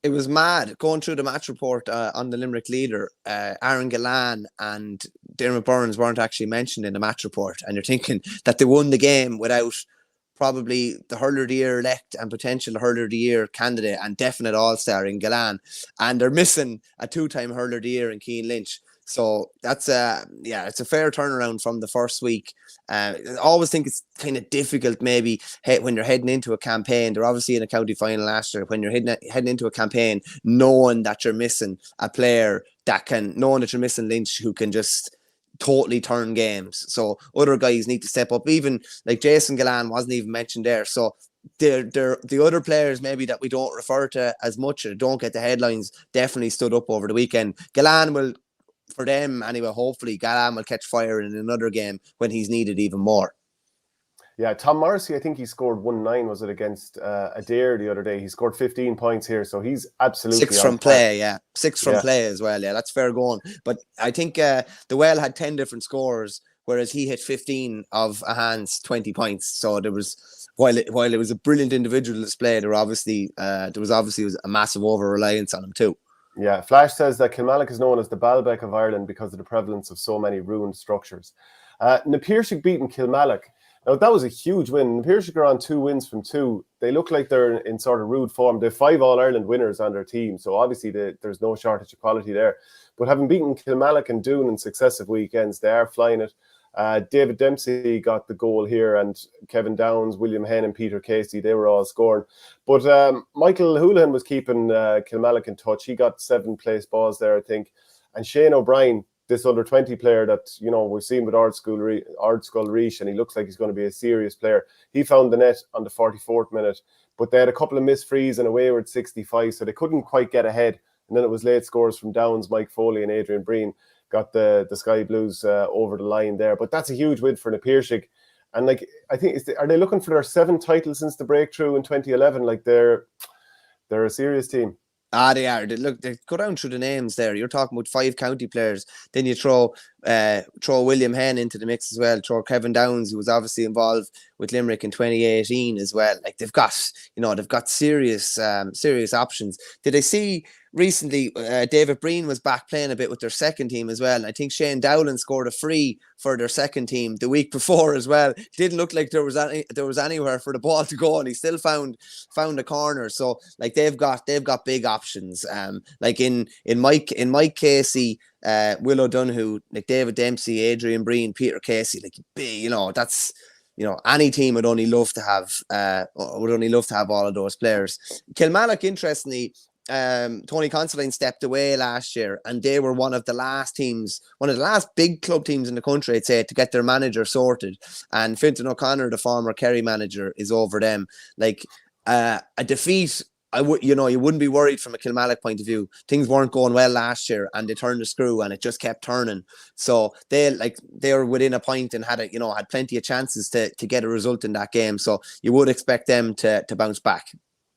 [SPEAKER 2] It was mad going through the match report on the Limerick Leader. Aaron Gallan and Dermot Burns weren't actually mentioned in the match report, and you're thinking that they won the game without probably the Hurler of the Year elect and potential Hurler of the Year candidate and definite All-Star in Gallan, and they're missing a 2-time Hurler of the Year in Keane Lynch. So that's it's a fair turnaround from the first week. I always think it's kind of difficult maybe when you're heading into a campaign. They're obviously in a county final last year. When you're heading into a campaign, knowing that you're missing a player knowing that you're missing Lynch who can just totally turn games. So other guys need to step up. Even like Jason Gallan wasn't even mentioned there. So they're the other players maybe that we don't refer to as much or don't get the headlines definitely stood up over the weekend. Gallan will, for them anyway, hopefully Gallan will catch fire in another game when he's needed even more.
[SPEAKER 1] Yeah, Tom Morrissey, I think he scored 1-9, was it, against Adair the other day. He scored 15 points here, so he's absolutely
[SPEAKER 2] 6 from play, yeah. 6 from play as well, yeah. That's fair going. But I think the Well had 10 different scores, whereas he hit 15 of a hand's 20 points. So there was, while it was a brilliant individual display, there was obviously a massive over-reliance on him too.
[SPEAKER 1] Yeah, Flash says that Kilmallock is known as the Baalbek of Ireland because of the prevalence of so many ruined structures. Na Piarsaigh beating Kilmallock. Now, that was a huge win. Na Piarsaigh are on 2 wins from 2. They look like they're in sort of rude form. They have 5 All-Ireland winners on their team, so obviously there's no shortage of quality there. But having beaten Kilmallock and Doon in successive weekends, they are flying it. David Dempsey got the goal here, and Kevin Downs, William Henn and Peter Casey, they were all scoring. But Michael Houlihan was keeping Kilmallock in touch. He got 7 place balls there, I think. And Shane O'Brien, this under-20 player that, you know, we've seen with Ardskull Reach, and he looks like he's going to be a serious player. He found the net on the 44th minute, but they had a couple of missed frees and a wayward 65, so they couldn't quite get ahead. And then it was late scores from Downs, Mike Foley and Adrian Breen got the Sky Blues over the line there. But that's a huge win for Na Piarsaigh. And like, I think, are they looking for their 7th title since the breakthrough in 2011? Like, they're a serious team.
[SPEAKER 2] They are. They go down through the names there. You're talking about 5 county players. Then you throw William Henn into the mix as well. Throw Kevin Downs, who was obviously involved with Limerick in 2018 as well. Like, they've got serious options. Did I see recently David Breen was back playing a bit with their second team as well? And I think Shane Dowland scored a free for their second team the week before as well. It didn't look like there was anywhere for the ball to go, and he still found a corner. So like, they've got big options. Like in Mike Casey, Will O'Donoghue, like David Dempsey, Adrian Breen, Peter Casey, like, you know, that's, you know, any team would only love to have all of those players. Kilmallock, interestingly, Tony Considine stepped away last year, and they were one of the last big club teams in the country, I'd say, to get their manager sorted. And Fintan O'Connor, the former Kerry manager, is over them. Like, a defeat, you wouldn't be worried from a Kilmallock point of view. Things weren't going well last year, and they turned the screw, and it just kept turning. So they were within a point and had plenty of chances to get a result in that game. So you would expect them to bounce back.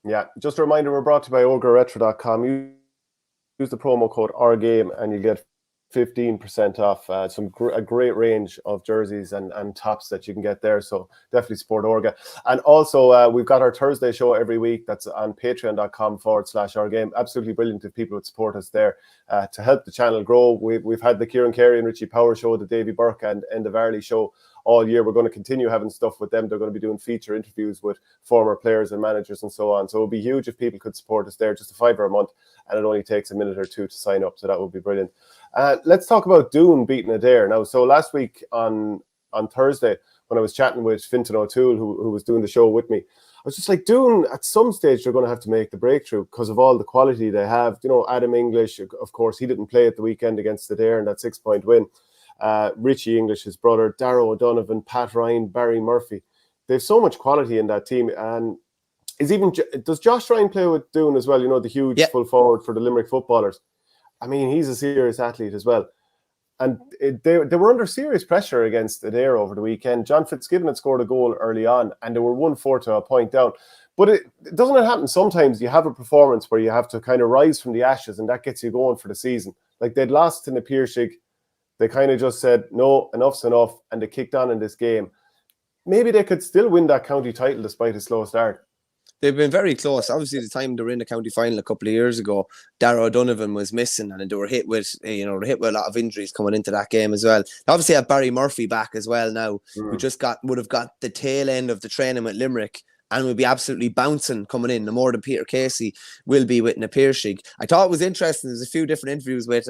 [SPEAKER 1] Yeah, just a reminder, we're brought to you by ogreretro.com. Use the promo code OurGame and you get 15% off. A great range of jerseys and tops that you can get there. So definitely support Orga. And also, we've got our Thursday show every week. That's on patreon.com/OurGame. Absolutely brilliant if people would support us there to help the channel grow. We've had the Kieran Carey and Richie Power show, the Davy Burke and the Varley show all year. We're going to continue having stuff with them. They're going to be doing feature interviews with former players and managers and so on. So it would be huge if people could support us there. Just a $5 a month, and it only takes a minute or two to sign up. So that would be brilliant. Let's talk about Doon beating Adair. Now, so last week on Thursday, when I was chatting with Fintan O'Toole, who was doing the show with me, I was just like, Doon, at some stage, they're going to have to make the breakthrough because of all the quality they have. You know, Adam English, of course, he didn't play at the weekend against Adair in that 6-point win. Richie English, his brother, Darrow O'Donovan, Pat Ryan, Barry Murphy. They have so much quality in that team. And does Josh Ryan play with Doon as well? You know, the huge full forward for the Limerick footballers. I mean, he's a serious athlete as well. And they were under serious pressure against Adair over the weekend. John Fitzgibbon had scored a goal early on, and they were 1-4 to a point down. But doesn't it happen sometimes you have a performance where you have to kind of rise from the ashes, and that gets you going for the season? Like, they'd lost to Na Piarsaigh. They kind of just said, no, enough's enough, and they kicked on in this game. Maybe they could still win that county title despite a slow start.
[SPEAKER 2] They've been very close. Obviously, the time they were in the county final a couple of years ago, Darrow O'Donovan was missing, and they were hit with a lot of injuries coming into that game as well. They obviously have Barry Murphy back as well now, who would have got the tail end of the training with Limerick, and will be absolutely bouncing coming in, no more than Peter Casey will be with Na Piarsaigh. I thought it was interesting. There's a few different interviews with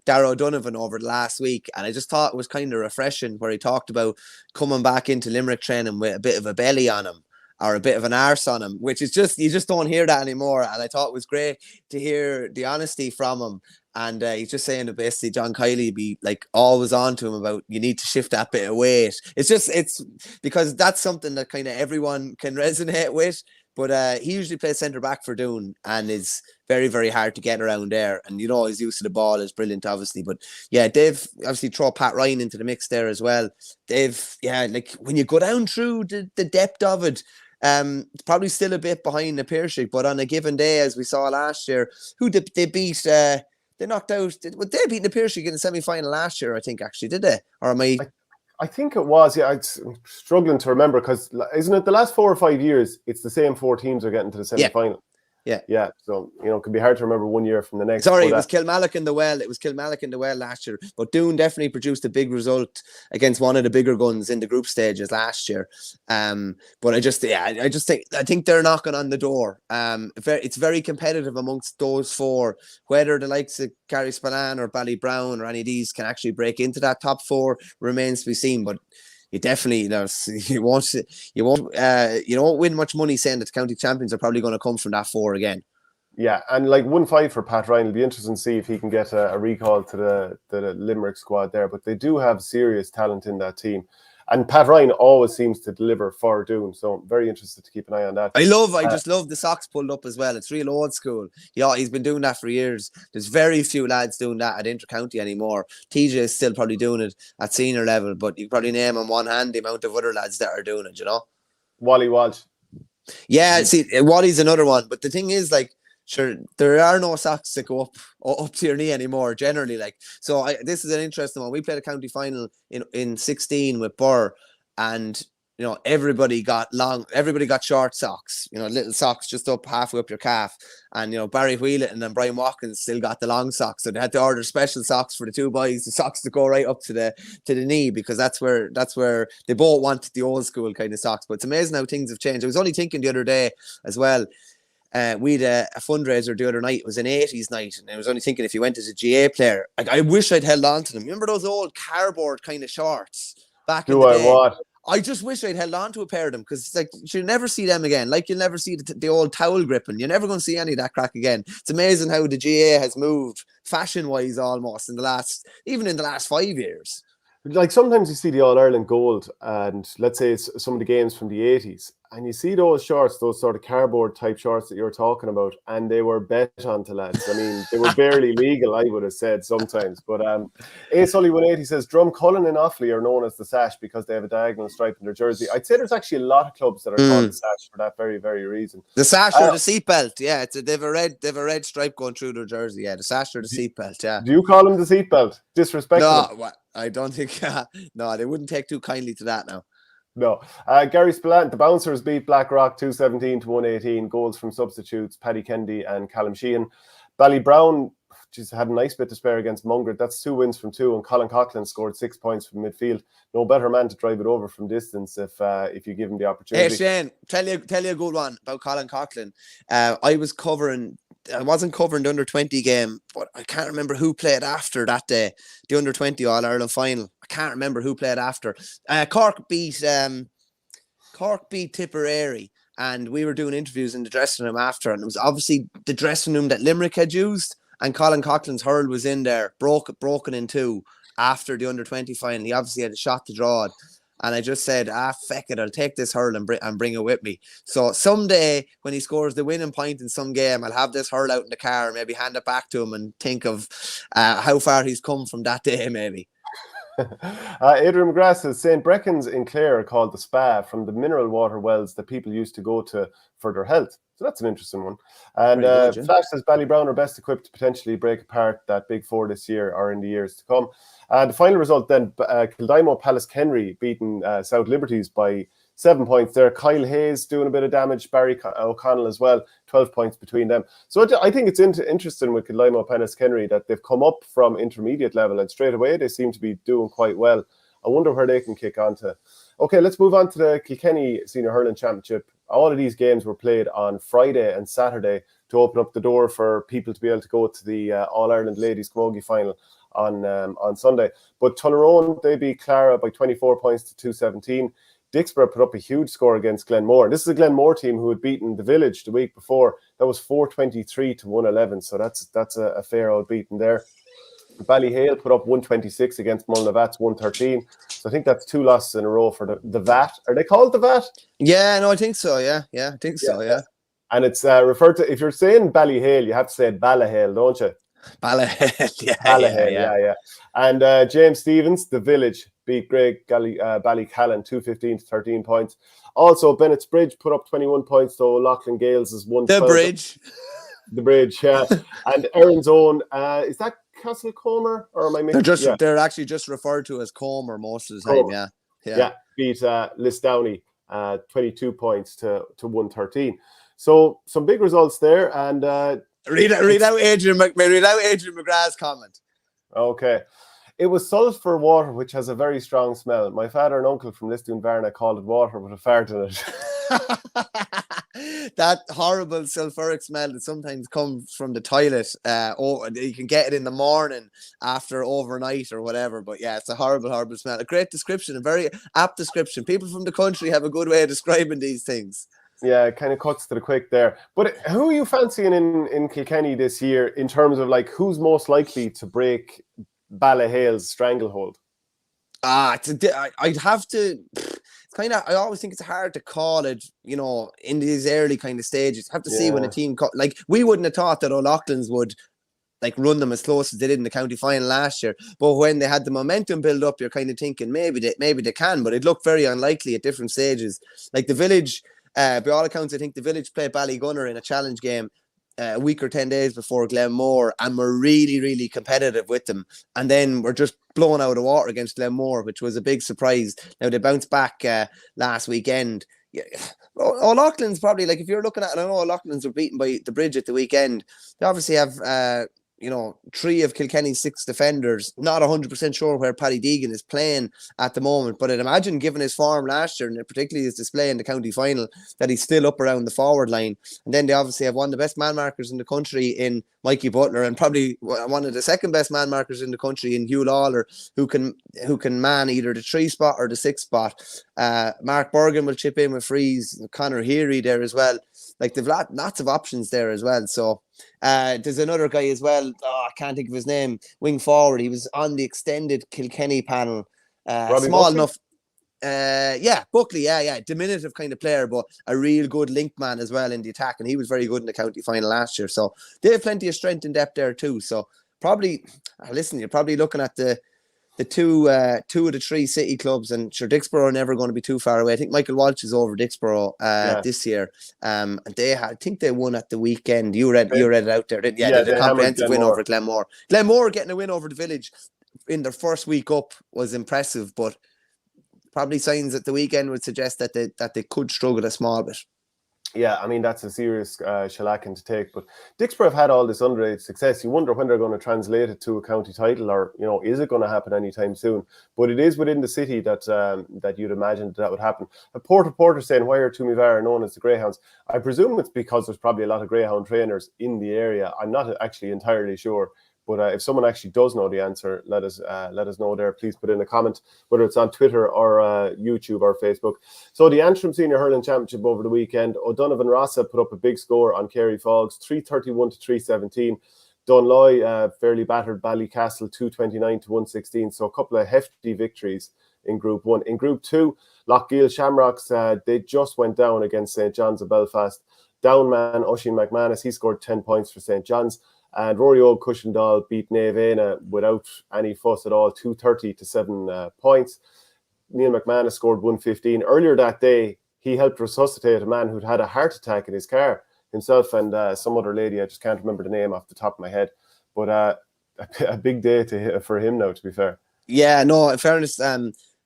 [SPEAKER 2] Darrow O'Donovan over the last week, and I just thought it was kind of refreshing where he talked about coming back into Limerick training with a bit of a belly on him, or a bit of an arse on him, which is just, you just don't hear that anymore. And I thought it was great to hear the honesty from him And he's just saying that basically John Kiley be like always on to him about you need to shift that bit of weight. It's because that's something that kind of everyone can resonate with. But he usually plays centre back for Doon and is very, very hard to get around there. And his use of the ball is brilliant, obviously. But yeah, Dave obviously throw Pat Ryan into the mix there as well. Dave, yeah, like when you go down through the depth of it, it's probably still a bit behind the Piershik, but on a given day, as we saw last year, who did they beat? They knocked out. They beat the Piershik in the semi-final last year, I think. Actually, did they? Or am I?
[SPEAKER 1] I think it was. Yeah, I'm struggling to remember because isn't it the last 4 or 5 years? It's the same 4 teams are getting to the semi-final. Yeah. So it can be hard to remember 1 year from the next.
[SPEAKER 2] Sorry, it was Kilmallock in the well. It was Kilmallock in the well last year. But Doon definitely produced a big result against one of the bigger guns in the group stages last year. But I think they're knocking on the door. It's very competitive amongst those 4. Whether the likes of Carrick-Spillane or Ballybrown or any of these can actually break into that top 4 remains to be seen. But you definitely, you won't win much money saying that the county champions are probably going to come from that 4 again.
[SPEAKER 1] Yeah, and like 1-5 for Pat Ryan. It'll be interesting to see if he can get a recall to the Limerick squad there. But they do have serious talent in that team. And Pat Ryan always seems to deliver for Doon. So I'm very interested to keep an eye on that.
[SPEAKER 2] I just love the socks pulled up as well. It's real old school. Yeah, he's been doing that for years. There's very few lads doing that at inter-county anymore. TJ is still probably doing it at senior level, but you can probably name on one hand the amount of other lads that are doing it,
[SPEAKER 1] Wally Walsh.
[SPEAKER 2] Yeah, see, Wally's another one. But the thing is, like, sure, there are no socks that go up to your knee anymore, generally. This is an interesting one. We played a county final in 16 with Barr, and everybody got short socks, little socks just up halfway up your calf. And Barry Wheelan and Brian Watkins still got the long socks, so they had to order special socks for the 2 boys, the socks to go right up to the knee, because that's where they both wanted the old school kind of socks. But it's amazing how things have changed. I was only thinking the other day as well. We had a fundraiser the other night. It was an 80s night, and I was only thinking if you went as a GA player, I wish I'd held on to them. Remember those old cardboard kind of shorts back in the day?
[SPEAKER 1] What?
[SPEAKER 2] I just wish I'd held on to a pair of them, because it's like you'll never see them again. Like you'll never see the old towel gripping. You're never going to see any of that crack again. It's amazing how the GA has moved fashion-wise almost in the last 5 years.
[SPEAKER 1] Like sometimes you see the All-Ireland gold, and let's say it's some of the games from the 80s, and you see those shorts, those sort of cardboard type shorts that you're talking about, and they were bet onto, lads. I mean, they were barely legal, I would have said sometimes. But A Sully 180 says Drumcullen and Offaly are known as the Sash because they have a diagonal stripe in their jersey. I'd say there's actually a lot of clubs that are called the Sash for that very, very reason.
[SPEAKER 2] The Sash or the seatbelt, yeah. They've a red stripe going through their jersey, yeah. The Sash or the seatbelt, yeah.
[SPEAKER 1] Do you call them the seatbelt? Disrespectful?
[SPEAKER 2] No, I don't think. No, they wouldn't take too kindly to that now.
[SPEAKER 1] No. Gary Spillane, the Bouncers beat Blackrock 217 to 118. Goals from substitutes, Paddy Kennedy and Callum Sheehan. Ballybrown had a nice bit to spare against Mungret. That's 2 wins from 2. And Colin Coughlin scored 6 points from midfield. No better man to drive it over from distance if you give him the opportunity.
[SPEAKER 2] Hey, Shane, tell you a good one about Colin Coughlin. I wasn't covering the under-20 game, but I can't remember who played after that day. The under-20 All-Ireland final. I can't remember who played after. Cork beat Tipperary, and we were doing interviews in the dressing room after, and it was obviously the dressing room that Limerick had used, and Colin Coughlin's hurl was in there, broken in 2 after the under-20 final. He obviously had a shot to draw it. And I just said, feck it, I'll take this hurl and bring it with me. So someday when he scores the winning point in some game, I'll have this hurl out in the car and maybe hand it back to him and think of how far he's come from that day, maybe.
[SPEAKER 1] Adrian McGrath says St. Brecken's in Clare are called the Spa from the mineral water wells that people used to go to for their health. So that's an interesting one. And Flash says Ballybrown are best equipped to potentially break apart that Big Four this year or in the years to come. The final result then, Kildimo Palace Kenry beaten South Liberties by 7 points there. Kyle Hayes doing a bit of damage, Barry O'Connell as well, 12 points between them. So I think it's interesting with Kildimo Palace Kenry that they've come up from intermediate level and straight away they seem to be doing quite well. I wonder where they can kick on to. Okay, let's move on to the Kilkenny Senior Hurling Championship. All of these games were played on Friday and Saturday to open up the door for people to be able to go to the All-Ireland Ladies Camogie final on Sunday. But Tullaroan, they beat Clara by 24 points to 217. Dixborough put up a huge score against Glenmore. This is a Glenmore team who had beaten the Village the week before. That was 423 to 111. So that's a fair old beating there. Ballyhale put up 126 against Mullinavats, 113. So I think that's 2 losses in a row for the VAT. Are they called the VAT?
[SPEAKER 2] Yeah, no, I think so. Yeah, I think so. Yeah.
[SPEAKER 1] And it's referred to, if you're saying Ballyhale, you have to say Ballyhale, don't you?
[SPEAKER 2] Ballyhale,
[SPEAKER 1] Ballyhale, yeah. And James Stevens, the Village, beat Greg Ballycallan 215 to 13 points. Also, Bennett's Bridge put up 21 points, so Loughlin Gales is 112.
[SPEAKER 2] The Bridge.
[SPEAKER 1] The Bridge, yeah. And Erin's Own, is that Castle Comer, or am I mixing?
[SPEAKER 2] They're actually just referred to as Comer most of the time.
[SPEAKER 1] Comer. Yeah. Beat Lisdowney 22 points to 113. So some big results there. And
[SPEAKER 2] read out Adrian McGrath's comment.
[SPEAKER 1] Okay. It was sulphur water, which has a very strong smell. My father and uncle from Lisdoonvarna called it water with a fart in it.
[SPEAKER 2] That horrible sulphuric smell that sometimes comes from the toilet. You can get it in the morning after overnight or whatever. But yeah, it's a horrible, horrible smell. A great description, a very apt description. People from the country have a good way of describing these things.
[SPEAKER 1] Yeah, it kind of cuts to the quick there. But who are you fancying in Kilkenny this year in terms of like who's most likely to break Ballyhale's stranglehold?
[SPEAKER 2] I'd have to. It's kind of. I always think it's hard to call it. In these early kind of stages, have to see when a team like we wouldn't have thought that O'Loughlin's would like run them as close as they did in the county final last year. But when they had the momentum build up, you're kind of thinking maybe they can. But it looked very unlikely at different stages. Like the Village. By all accounts, I think the Village played Ballygunner in a challenge game a week or 10 days before Glenmore, and we're really, really competitive with them. And then we're just blown out of the water against Glenmore, which was a big surprise. Now, they bounced back last weekend. Yeah. O'Loughlin's probably, like, if you're looking at it, I know O'Loughlin's were beaten by the Bridge at the weekend. They obviously have... 3 of Kilkenny's 6 defenders. Not 100% sure where Paddy Deegan is playing at the moment, but I'd imagine, given his form last year, and particularly his display in the county final, that he's still up around the forward line. And then they obviously have one of the best man markers in the country in Mikey Butler, and probably one of the second best man markers in the country in Hugh Lawler, who can man either the 3 spot or the 6 spot. Mark Bergen will chip in with frees. Conor Heary there as well. Like, they've lots of options there as well. So there's another guy as well. I can't think of his name. Wing forward. He was on the extended Kilkenny panel. Small
[SPEAKER 1] Buckley?
[SPEAKER 2] enough. Buckley. Yeah. Diminutive kind of player, but a real good link man as well in the attack. And he was very good in the county final last year. So they have plenty of strength and depth there too. So probably, listen, you're probably looking at the two of the 3 city clubs, and sure, Dixborough are never going to be too far away. I think Michael Walsh is over Dixborough this year, and I think they won at the weekend. You read it out there, didn't you? Yeah, the comprehensive win over Glenmore. Glenmore getting a win over the Village in their first week up was impressive, but probably signs at the weekend would suggest that they could struggle a small bit.
[SPEAKER 1] Yeah, I mean, that's a serious shellacking to take. But Dixborough have had all this underage success. You wonder when they're going to translate it to a county title, or, is it going to happen anytime soon? But it is within the city that you'd imagine that would happen. A Porter saying, why are Toomevara known as the Greyhounds? I presume it's because there's probably a lot of Greyhound trainers in the area. I'm not actually entirely sure. But if someone actually does know the answer, let us know there. Please put in a comment, whether it's on Twitter or YouTube or Facebook. So the Antrim Senior Hurling Championship over the weekend, O'Donovan Rossa put up a big score on Kerry Fogs, 331 to 317. Dunloy fairly battered Ballycastle, 229 to 116. So a couple of hefty victories in Group 1. In Group 2, Lochgiel Shamrocks, they just went down against St. John's of Belfast. Down man, Oisin McManus, he scored 10 points for St. John's. And Rory Old Cushendall beat Naveena without any fuss at all, 230 to 7 points. Neil McManus scored 115. Earlier that day, he helped resuscitate a man who'd had a heart attack in his car, himself and some other lady. I just can't remember the name off the top of my head. But a big day for him now, to be fair.
[SPEAKER 2] Yeah, no, in fairness,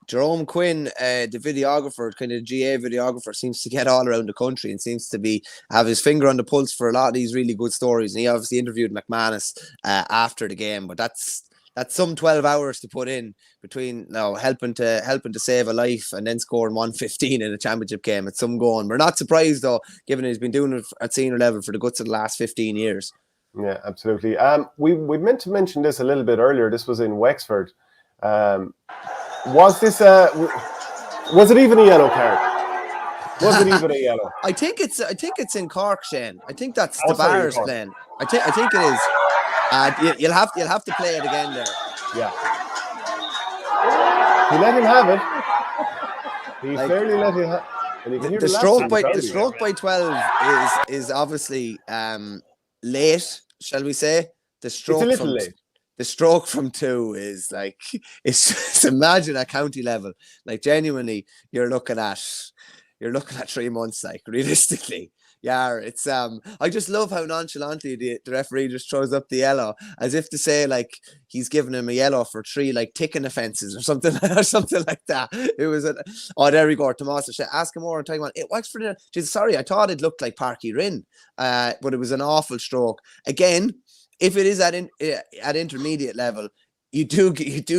[SPEAKER 2] Jerome Quinn, the videographer, kind of GA videographer, seems to get all around the country and seems to have his finger on the pulse for a lot of these really good stories. And he obviously interviewed McManus after the game, but that's some 12 hours to put in between helping to save a life and then scoring 115 in a championship game. It's some going. We're not surprised though, given he's been doing it at senior level for the guts of the last 15 years.
[SPEAKER 1] Yeah, absolutely. We meant to mention this a little bit earlier. This was in Wexford. Was this Was it even a yellow card? Was it even a yellow?
[SPEAKER 2] I think it's in Cork, Shane. I think that's
[SPEAKER 1] Oh,
[SPEAKER 2] the
[SPEAKER 1] sorry,
[SPEAKER 2] Barr's
[SPEAKER 1] Cork.
[SPEAKER 2] playing. I think it is. You'll have to play it again there.
[SPEAKER 1] Yeah. He let him have it. He fairly let him have. And you can hear
[SPEAKER 2] The stroke by 12 is obviously late, shall we say?
[SPEAKER 1] It's a little late.
[SPEAKER 2] The stroke from 2 is like it's imagine at county level. Like genuinely, you're looking at 3 months, like realistically. Yeah, it's I just love how nonchalantly the referee just throws up the yellow as if to say like he's giving him a yellow for 3 like ticking offences or something like that. It was there we go. Tomas ask him more on time on it works for the sorry, I thought it looked like Parky Rin, but it was an awful stroke. Again, if it is at intermediate level, you do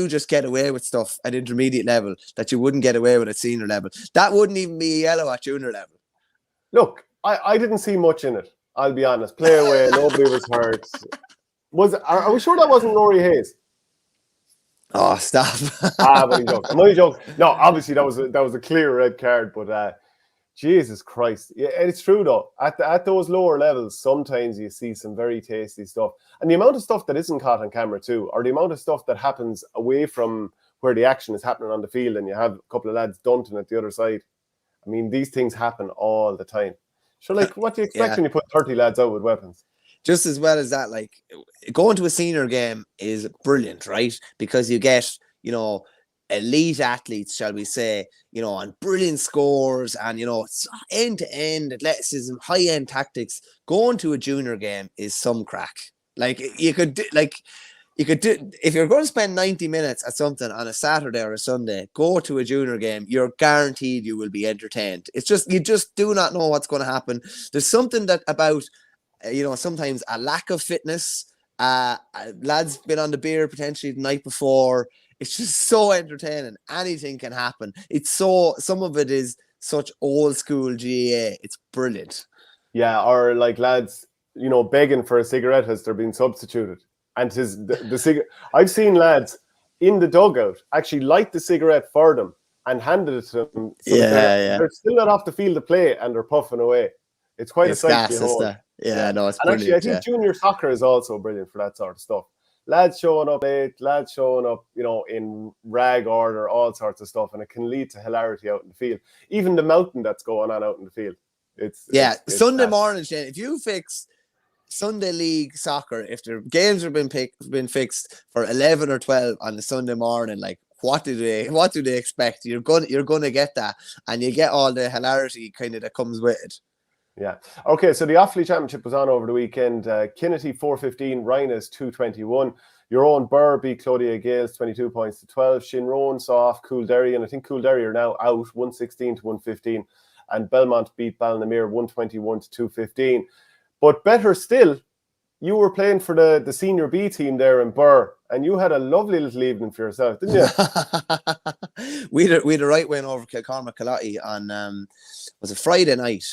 [SPEAKER 2] just get away with stuff at intermediate level that you wouldn't get away with at senior level. That wouldn't even be a yellow at junior level.
[SPEAKER 1] Look, I didn't see much in it. I'll be honest. Play away. Nobody was hurt. Are we sure that wasn't Rory Hayes?
[SPEAKER 2] Oh, stop!
[SPEAKER 1] But I'm only joking. No, obviously that was a clear red card. But Jesus Christ, yeah, it's true though. At those lower levels, sometimes you see some very tasty stuff, and the amount of stuff that isn't caught on camera too, or the amount of stuff that happens away from where the action is happening on the field, and you have a couple of lads dunting at the other side. I mean, these things happen all the time. So, like, what do you expect when you put 30 lads out with weapons?
[SPEAKER 2] Just as well as that, like, going to a senior game is brilliant, right? Because you get, elite athletes, shall we say, on brilliant scores and, it's end-to-end athleticism, high-end tactics. Going to a junior game is some crack. Like, you could do, if you're going to spend 90 minutes at something on a Saturday or a Sunday, go to a junior game. You're guaranteed you will be entertained. It's just, you just do not know what's going to happen. There's something that about, sometimes a lack of fitness. Lads been on the beer potentially the night before. It's just so entertaining. Anything can happen. Some of it is such old school GAA. It's brilliant.
[SPEAKER 1] Yeah, or like lads, begging for a cigarette as they're being substituted. And the cigarette. I've seen lads in the dugout actually light the cigarette for them and handed it to them. So they're still not off the field to play and they're puffing away. It's quite a sight to behold.
[SPEAKER 2] Yeah, no, it's
[SPEAKER 1] and
[SPEAKER 2] brilliant.
[SPEAKER 1] Actually, I think junior soccer is also brilliant for that sort of stuff. Lads showing up late, lads showing up, in rag order, all sorts of stuff, and it can lead to hilarity out in the field. Even the mountain that's going on out in the field. It's
[SPEAKER 2] Sunday morning, Shane. If you fix Sunday league soccer, if the games have been fixed for 11 or 12 on the Sunday morning, like what do they expect? You're gonna get that, and you get all the hilarity kind of that comes with it.
[SPEAKER 1] Yeah. Okay, so the Offaly Championship was on over the weekend. Kinnity 415, Rhinas 221. Your own Barr beat Clodia Gales 22 points to 12. Shinrone saw off Coolderry, and I think Coolderry are now out 116 to 115. And Belmont beat Ballinamere 121 to 215. But better still, you were playing for the senior B team there in Barr, and you had a lovely little evening for yourself, didn't you?
[SPEAKER 2] we had a right win over Kilcormac Kalati on was a Friday night.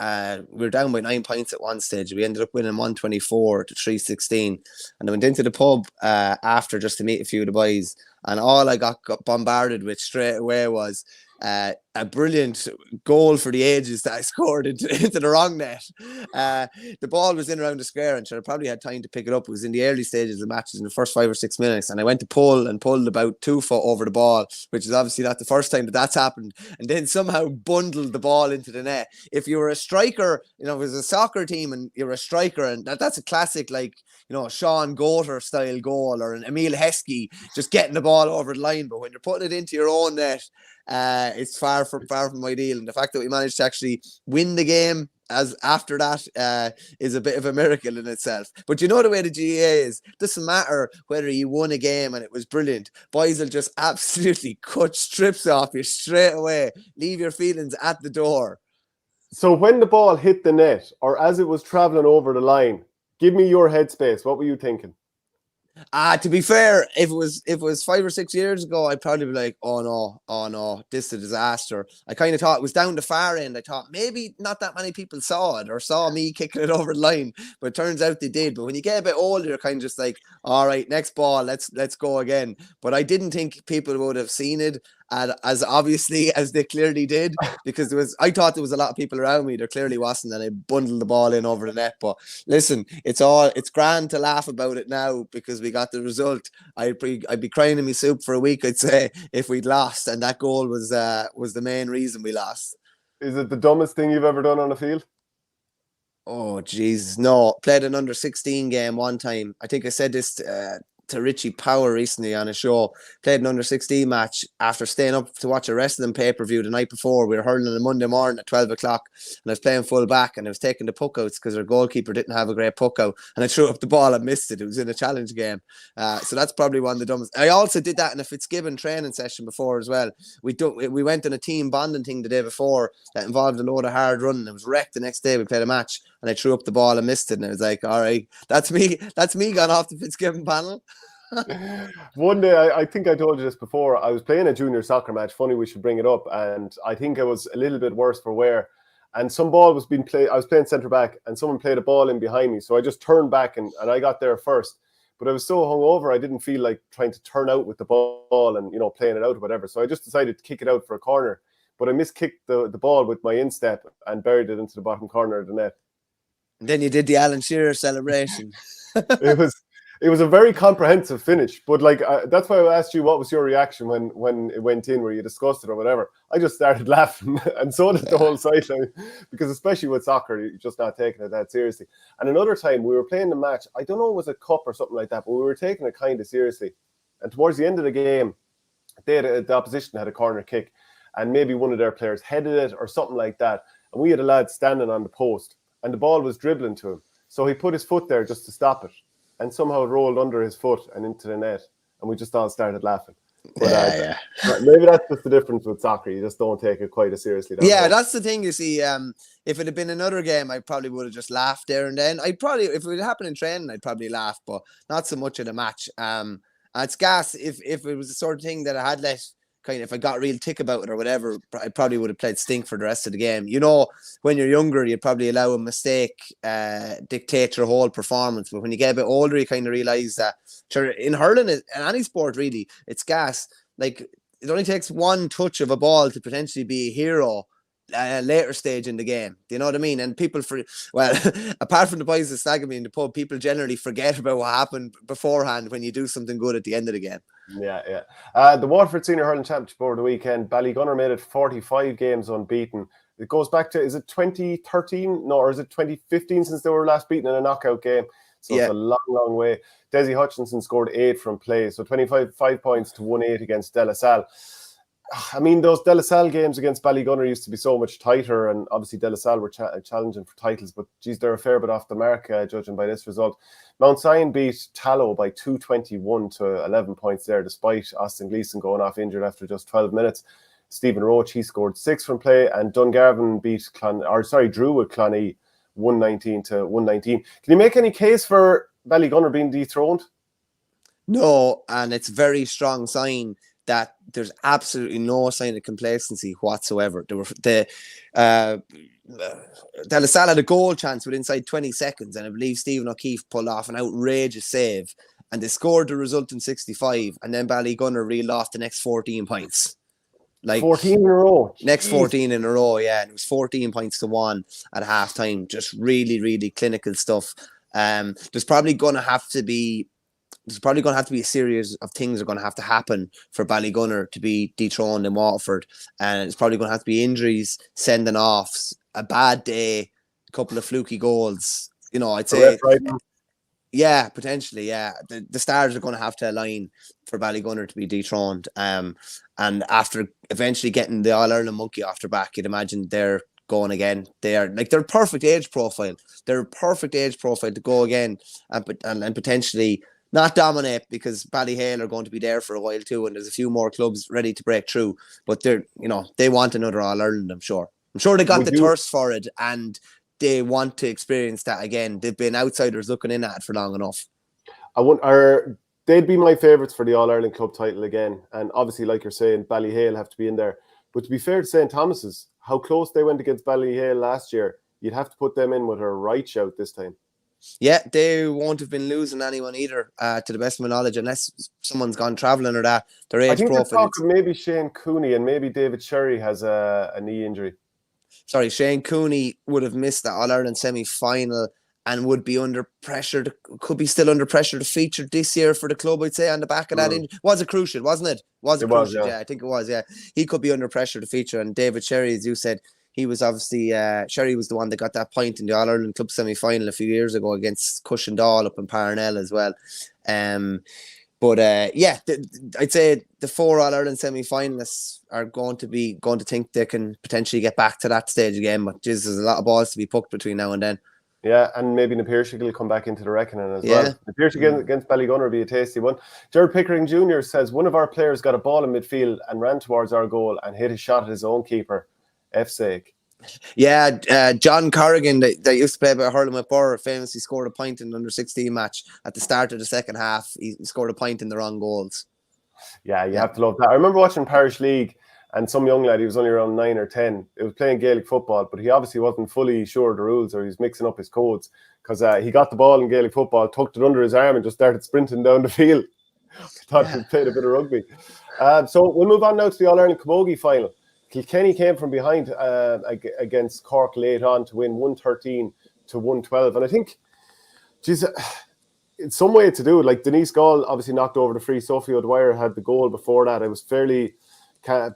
[SPEAKER 2] We were down by 9 points at one stage. We ended up winning 124 to 316, and I went into the pub after just to meet a few of the boys, and all I got bombarded with straight away was a brilliant goal for the ages that I scored into the wrong net. The ball was in around the square, and I probably had time to pick it up. It was in the early stages of the matches in the first 5 or 6 minutes, and I went to pulled about 2 foot over the ball, which is obviously not the first time that's happened, and then somehow bundled the ball into the net. If you were a striker, it was a soccer team and you're a striker, and that's a classic, like, Sean Goater style goal, or an Emil Heskey just getting the ball over the line. But when you're putting it into your own net, it's far from ideal. And the fact that we managed to actually win the game as after that is a bit of a miracle in itself. But the way the GAA is, doesn't matter whether you won a game and it was brilliant. Boys will just absolutely cut strips off you straight away, leave your feelings at the door.
[SPEAKER 1] So when the ball hit the net, or as it was traveling over the line, give me your headspace. What were you thinking?
[SPEAKER 2] To be fair, if it was 5 or 6 years ago, I'd probably be like, oh no, this is a disaster. I kind of thought it was down the far end. I thought maybe not that many people saw it or saw me kicking it over the line, but it turns out they did. But when you get a bit older, you're kind of just like, all right, next ball, let's go again. But I didn't think people would have seen it. and as obviously as they clearly did, because I thought there was a lot of people around me. There clearly wasn't, and I bundled the ball in over the net. But listen, it's grand to laugh about it now because we got the result. I'd be crying in my soup for a week, I'd say, if we'd lost, and that goal was the main reason we lost.
[SPEAKER 1] Is it the dumbest thing you've ever done on a field?
[SPEAKER 2] Oh, Jesus, no. Played an under-16 game one time. I think I said this to Richie Power recently on a show. Played an under-16 match after staying up to watch a wrestling pay-per-view the night before. We were hurling on a Monday morning at 12 o'clock, and I was playing full back, and I was taking the puck outs because our goalkeeper didn't have a great puck out, and I threw up the ball and missed it. It was in a challenge game. So that's probably one of the dumbest. I also did that in a Fitzgibbon training session before as well. We went on a team bonding thing the day before that involved a load of hard running. It was wrecked the next day. We played a match, and I threw up the ball and missed it, and I was like, all right, that's me gone off the Fitzgibbon panel.
[SPEAKER 1] One day, I think I told you this before, I was playing a junior soccer match. Funny we should bring it up, and I think it was a little bit worse for wear, and some ball was being played. I was playing centre back, and someone played a ball in behind me, so I just turned back and I got there first, but I was so hungover I didn't feel like trying to turn out with the ball and playing it out or whatever, so I just decided to kick it out for a corner, but I miskicked the ball with my instep and buried it into the bottom corner of the net.
[SPEAKER 2] And then you did the Alan Shearer celebration.
[SPEAKER 1] It was a very comprehensive finish, but that's why I asked you what was your reaction when it went in. Were you disgusted or whatever? I just started laughing, and so did the whole sideline, because especially with soccer, you're just not taking it that seriously. And another time we were playing the match, I don't know, it was a cup or something like that, but we were taking it kind of seriously. And towards the end of the game, the opposition had a corner kick, and maybe one of their players headed it or something like that. And we had a lad standing on the post, and the ball was dribbling to him. So he put his foot there just to stop it, and somehow it rolled under his foot and into the net. And we just all started laughing. But, maybe that's just the difference with soccer. You just don't take it quite as seriously.
[SPEAKER 2] That's the thing, you see. If it had been another game, I probably would have just laughed there and then. If it would happen in training, I'd probably laugh, but not so much in a match. And it's gas. If it was the sort of thing that I had let if I got real tick about it or whatever, I probably would have played stink for the rest of the game. When you're younger, you'd probably allow a mistake dictate your whole performance. But when you get a bit older, you kind of realise that in hurling, in any sport really, it's gas. Like, it only takes one touch of a ball to potentially be a hero at a later stage in the game. Do you know what I mean? And people, apart from the boys that snagging me in the pub, people generally forget about what happened beforehand when you do something good at the end of the game.
[SPEAKER 1] Yeah. The Waterford Senior Hurling Championship over the weekend, Ballygunner made it 45 games unbeaten. It goes back to, is it 2013? No, or is it 2015 since they were last beaten in a knockout game? So It's a long, long way. Desi Hutchinson scored 8 from play, so 5 points to 1-8 against De La Salle. I mean, those De La Salle games against Ballygunner used to be so much tighter, and obviously De La Salle were challenging for titles, but geez, they're a fair bit off the mark, judging by this result. Mount Sion beat Tallow by 221 to 11 points there, despite Austin Gleeson going off injured after just 12 minutes. Stephen Roach, he scored 6 from play, and Dungarvan drew with Clonee 119 to 119. Can you make any case for Ballygunner being dethroned?
[SPEAKER 2] No, and it's a very strong sign that there's absolutely no sign of complacency whatsoever. De La Salle had a goal chance with inside 20 seconds, and I believe Stephen O'Keefe pulled off an outrageous save, and they scored the resulting 65, and then Ballygunner reeled off the next 14 points.
[SPEAKER 1] 14 in a row.
[SPEAKER 2] Next 14 in a row, yeah. And it was 14 points to 1 at half time. Just really, really clinical stuff. There's probably going to have to be a series of things that are going to have to happen for Ballygunner to be dethroned in Waterford. And it's probably going to have to be injuries, sending offs, a bad day, a couple of fluky goals. I'd say... Yeah, potentially, yeah. The stars are going to have to align for Ballygunner to be dethroned. And after eventually getting the All-Ireland monkey off their back, you'd imagine they're going again. They're perfect age profile. They're a perfect age profile to go again and potentially not dominate, because Ballyhale are going to be there for a while too, and there's a few more clubs ready to break through. But they want another All-Ireland, I'm sure. I'm sure they got the thirst for it, and they want to experience that again. They've been outsiders looking in at it for long enough.
[SPEAKER 1] They'd be my favourites for the All-Ireland club title again. And obviously, like you're saying, Ballyhale have to be in there. But to be fair to St. Thomas's, how close they went against Ballyhale last year, you'd have to put them in with a right shout this time.
[SPEAKER 2] Yeah, they won't have been losing anyone either, to the best of my knowledge, unless someone's gone travelling or that. Their
[SPEAKER 1] I
[SPEAKER 2] age
[SPEAKER 1] think there's
[SPEAKER 2] profile
[SPEAKER 1] talk
[SPEAKER 2] is...
[SPEAKER 1] of maybe Shane Cooney and maybe David Sherry has a knee injury.
[SPEAKER 2] Sorry, Shane Cooney would have missed the All-Ireland semi-final and would be under pressure, could be still under pressure to feature this year for the club, I'd say, on the back of that injury. Was it crucial, wasn't it? Was it crucial?
[SPEAKER 1] Was,
[SPEAKER 2] yeah, I think it was, yeah. He could be under pressure to feature, and David Sherry, as you said, he was obviously, Sherry was the one that got that point in the All-Ireland Club semi-final a few years ago against Cushendall up in Parnell as well. But I'd say the 4 All-Ireland semi-finalists are going to think they can potentially get back to that stage again. But there's a lot of balls to be poked between now and then.
[SPEAKER 1] Yeah, and maybe Na Piarsaigh will come back into the reckoning as well. Na Piarsaigh against Ballygunner will be a tasty one. Gerard Pickering Jr. says, one of our players got a ball in midfield and ran towards our goal and hit a shot at his own keeper. F's sake.
[SPEAKER 2] Yeah, John Corrigan, that used to play about hurling with Barr, famously scored a point in the under-16 match at the start of the second half. He scored a point in the wrong goals.
[SPEAKER 1] Yeah, you have to love that. I remember watching Parish League, and some young lad, he was only around 9 or 10. It was playing Gaelic football, but he obviously wasn't fully sure of the rules, or he was mixing up his codes, because he got the ball in Gaelic football, tucked it under his arm, and just started sprinting down the field. Thought he played a bit of rugby. So we'll move on now to the All-Ireland Camogie final. Kilkenny came from behind against Cork late on to win 113 to 112. And I think, geez, it's some way to do it. Like Denise Gall obviously knocked over the free. Sophie O'Dwyer had the goal before that. It was fairly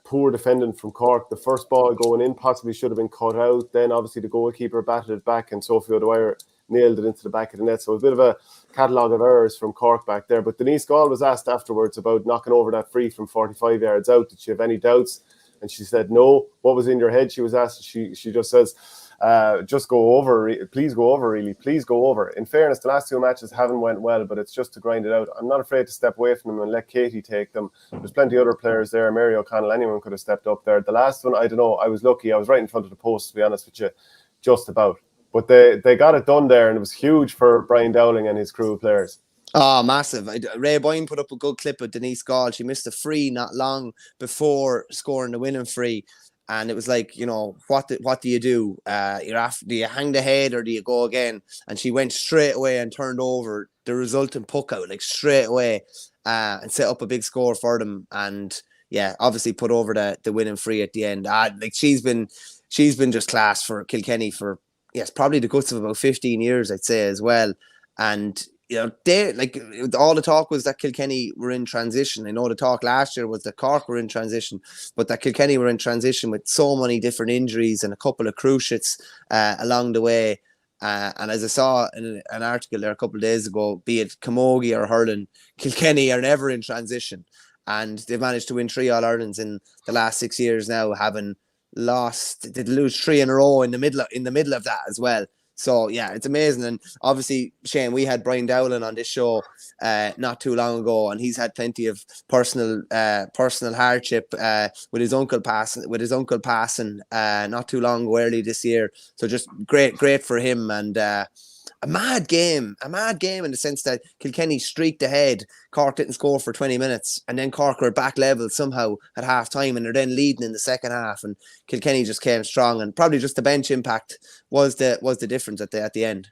[SPEAKER 1] poor defending from Cork. The first ball going in possibly should have been cut out. Then obviously the goalkeeper batted it back and Sophie O'Dwyer nailed it into the back of the net. So it was a bit of a catalogue of errors from Cork back there. But Denise Gall was asked afterwards about knocking over that free from 45 yards out. Did she have any doubts? And she said, no. What was in your head? She was asked. She just says, just go over. Please go over, really. Please go over. In fairness, the last 2 matches haven't went well, but it's just to grind it out. I'm not afraid to step away from them and let Katie take them. There's plenty of other players there. Mary O'Connell, anyone could have stepped up there. The last one, I don't know. I was lucky. I was right in front of the post, to be honest with you, just about. But they got it done there, and it was huge for Brian Dowling and his crew of players.
[SPEAKER 2] Oh, massive. Ray Boyne put up a good clip of Denise Gall. She missed a free not long before scoring the winning free. And it was like, what do you do? Do you hang the head or do you go again? And she went straight away and turned over the resulting puck out, like straight away, and set up a big score for them. And yeah, obviously put over the winning free at the end. Like she's been just class for Kilkenny for, yes, probably the guts of about 15 years, I'd say, as well. And they all the talk was that Kilkenny were in transition. I know the talk last year was that Cork were in transition, but that Kilkenny were in transition with so many different injuries and a couple of cruciates along the way. And as I saw in an article there a couple of days ago, be it Camogie or Hurling, Kilkenny are never in transition, and they've managed to win 3 All-Irelands in the last 6 years now, having lost. They lose 3 in a row in the middle of that as well. So yeah, it's amazing. And obviously, Shane, we had Brian Dowling on this show not too long ago, and he's had plenty of personal hardship with his uncle passing not too long ago, early this year. So just great for him, and a mad game in the sense that Kilkenny streaked ahead. Cork didn't score for 20 minutes, and then Cork were back level somehow at half time, and they're then leading in the second half, and Kilkenny just came strong, and probably just the bench impact was the difference at the end.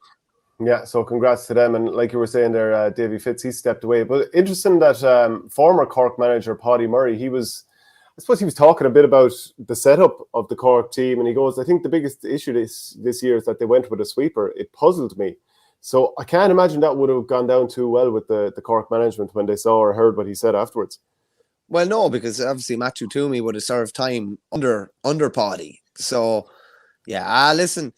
[SPEAKER 1] Yeah, so congrats to them. And like you were saying there, Davy Fitz, he stepped away. But interesting that former Cork manager Paddy Murray, I suppose he was talking a bit about the setup of the Cork team, and he goes, I think the biggest issue this year is that they went with a sweeper. It puzzled me. So I can't imagine that would have gone down too well with the Cork management when they saw or heard what he said afterwards.
[SPEAKER 2] Well, no, because obviously Matthew Toomey would have served time under Paddy. So yeah, listen,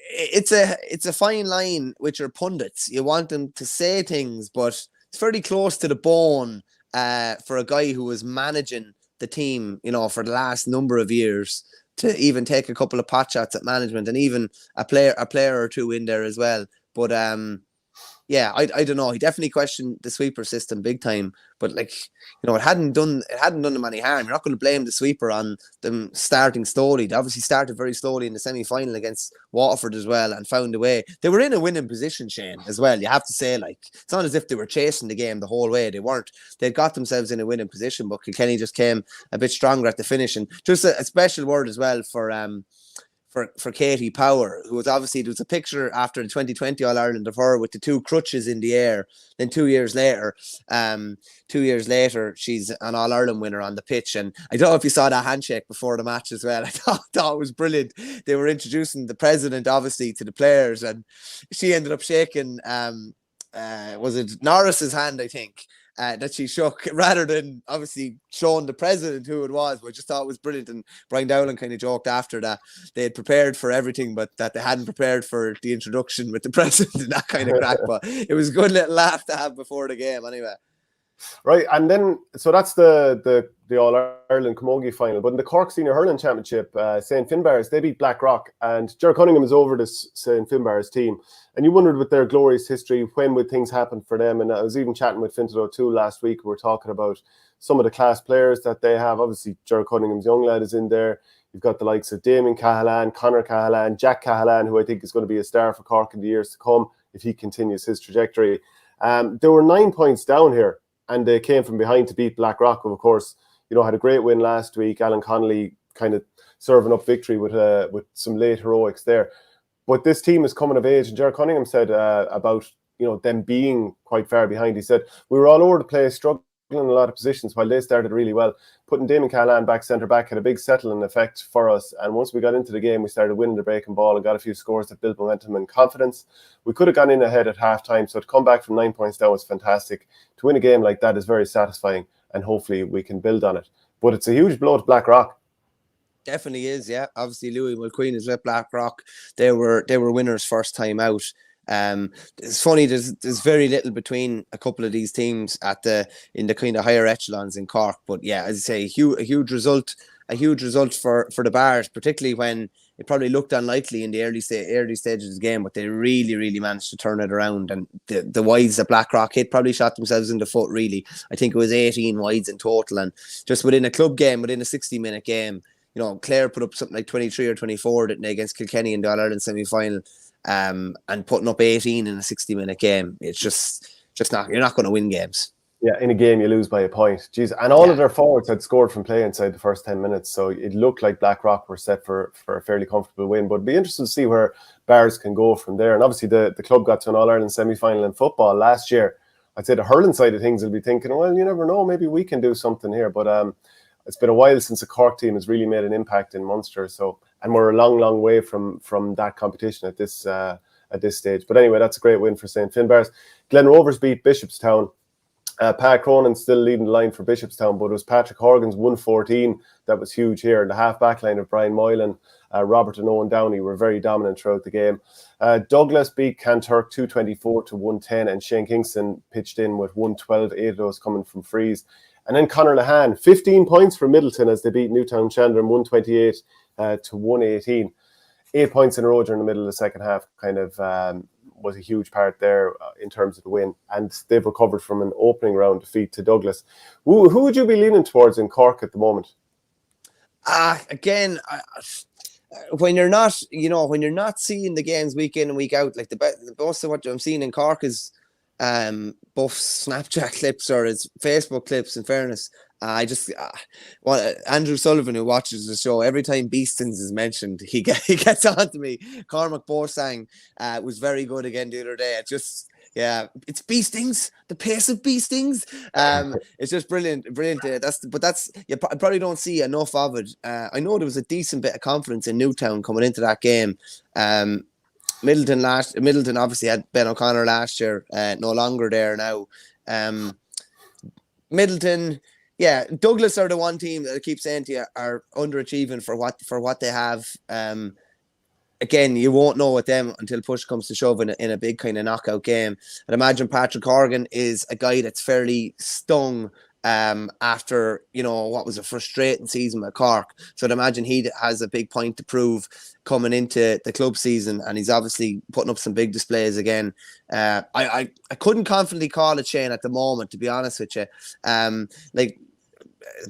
[SPEAKER 2] it's a fine line with your pundits. You want them to say things, but it's fairly close to the bone for a guy who was managing the team, for the last number of years, to even take a couple of pot shots at management, and even a player or two in there as well. But yeah, I don't know. He definitely questioned the sweeper system big time. But it hadn't done them any harm. You're not going to blame the sweeper on them starting slowly. They obviously started very slowly in the semi-final against Waterford as well, and found a way. They were in a winning position, Shane, as well. You have to say, it's not as if they were chasing the game the whole way. They weren't. They got themselves in a winning position, but Kilkenny just came a bit stronger at the finish. And just a special word as well for for Katie Power, who was obviously, there was a picture after the 2020 All Ireland of her with the two crutches in the air. Then 2 years later, she's an All Ireland winner on the pitch. And I don't know if you saw that handshake before the match as well. I thought it was brilliant. They were introducing the president, obviously, to the players, and she ended up shaking, was it Norris's hand, I think, that she shook, rather than obviously showing the president who it was. But I just thought it was brilliant. And Brian Dowling kind of joked after that they had prepared for everything, but that they hadn't prepared for the introduction with the president and that kind of crack. But it was a good little laugh to have before the game anyway.
[SPEAKER 1] Right, and then, so that's the All-Ireland Camogie final. But in the Cork Senior Hurling Championship, St. Finbarrs, they beat Blackrock, and Ger Cunningham is over this St. Finbarrs team. And you wondered, with their glorious history, when would things happen for them? And I was even chatting with Fintan O'Toole last week. We were talking about some of the class players that they have. Obviously, Ger Cunningham's young lad is in there. You've got the likes of Damien Cahalan, Conor Cahalan, Jack Cahalan, who I think is going to be a star for Cork in the years to come if he continues his trajectory. There were 9 points down here, and they came from behind to beat Blackrock, who, of course, had a great win last week. Alan Connolly kind of serving up victory with some late heroics there. But this team is coming of age, and Ger Cunningham said about them being quite far behind. He said, we were all over the place, struggling in a lot of positions while they started really well. Putting Damien Cahalan back centre-back had a big settling effect for us. And once we got into the game, we started winning the breaking ball and got a few scores that built momentum and confidence. We could have gone in ahead at half-time, so to come back from 9 points down was fantastic. To win a game like that is very satisfying, and hopefully we can build on it. But it's a huge blow to Blackrock.
[SPEAKER 2] Definitely is, yeah. Obviously, Louis Mulqueen is with Blackrock. They were winners first time out. It's funny, there's very little between a couple of these teams in the kind of higher echelons in Cork. But yeah, as I say, a huge result for the Bars, particularly when it probably looked unlikely in the early stages of the game, but they really managed to turn it around. And the wides that Blackrock hit probably shot themselves in the foot, really. I think it was 18 wides in total, and just within a club game, within a 60-minute game, Clare put up something like 23 or 24 against Kilkenny in the All-Ireland semi-final, and putting up 18 in a 60-minute game. It's just not, you're not going to win games.
[SPEAKER 1] Yeah, in a game you lose by a point. Jeez, and all of their forwards had scored from play inside the first 10 minutes, so it looked like Blackrock were set for a fairly comfortable win. But it'd be interesting to see where Bars can go from there. And obviously the club got to an All-Ireland semi-final in football last year. I'd say the hurling side of things will be thinking, well, you never know, maybe we can do something here. But it's been a while since a Cork team has really made an impact in Munster. So, and we're a long way from that competition at this stage. But anyway, that's a great win for St. Finbarrs. Glen Rovers beat Bishopstown. Pat Cronin still leading the line for Bishopstown, but it was Patrick Horgan's 114 that was huge here. And the half-back line of Brian Moylan, Robert and Owen Downey were very dominant throughout the game. Douglas beat Kanturk 224-110, and Shane Kingston pitched in with 112, 8 of those coming from frees. And then Conor Lahan, 15 points for Middleton as they beat Newtown Chandler 128-118. 8 points in a row during the middle of the second half kind of was a huge part there in terms of the win. And they've recovered from an opening round defeat to Douglas. Who would you be leaning towards in Cork at the moment?
[SPEAKER 2] Again, when you're not seeing the games week in and week out, like the most of what I'm seeing in Cork is Buff's Snapchat clips or his Facebook clips. In fairness, Andrew Sullivan, who watches the show, every time Beestings is mentioned, he gets on to me. Cormac Borsang was very good again the other day. It's Beestings, the pace of Beestings. It's just brilliant. You probably don't see enough of it. I know there was a decent bit of confidence in Newtown coming into that game. Middleton obviously had Ben O'Connor last year, no longer there now. Middleton, Douglas are the one team that I keep saying to you are underachieving for what they have. Again, you won't know with them until push comes to shove in a big kind of knockout game. I'd imagine Patrick Horgan is a guy that's fairly stung after, what was a frustrating season with Cork. So I'd imagine he has a big point to prove coming into the club season, and he's obviously putting up some big displays again. I couldn't confidently call it, Shane, at the moment, to be honest with you. Like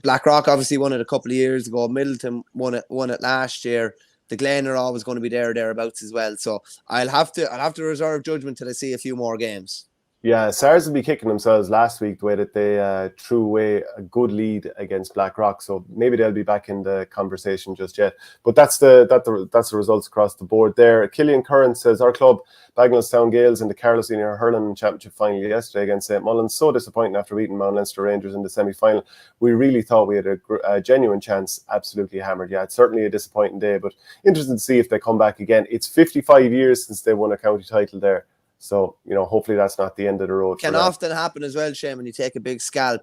[SPEAKER 2] Blackrock obviously won it a couple of years ago. Middleton won it last year. The Glen are always going to be thereabouts as well. So I'll have to reserve judgment till I see a few more games.
[SPEAKER 1] Yeah, SARS will be kicking themselves last week the way that they threw away a good lead against Blackrock. So maybe they'll be back in the conversation just yet. But that's the results across the board there. Killian Curran says our club, Bagnallstown Gales, in the Carlow Senior Hurling Championship final yesterday against St. Mullins. So disappointing after beating Mount Leinster Rangers in the semi-final. We really thought we had a genuine chance. Absolutely hammered. Yeah, it's certainly a disappointing day, but interesting to see if they come back again. It's 55 years since they won a county title there. So, hopefully that's not the end of the road.
[SPEAKER 2] Can often happen as well, Shane, when you take a big scalp,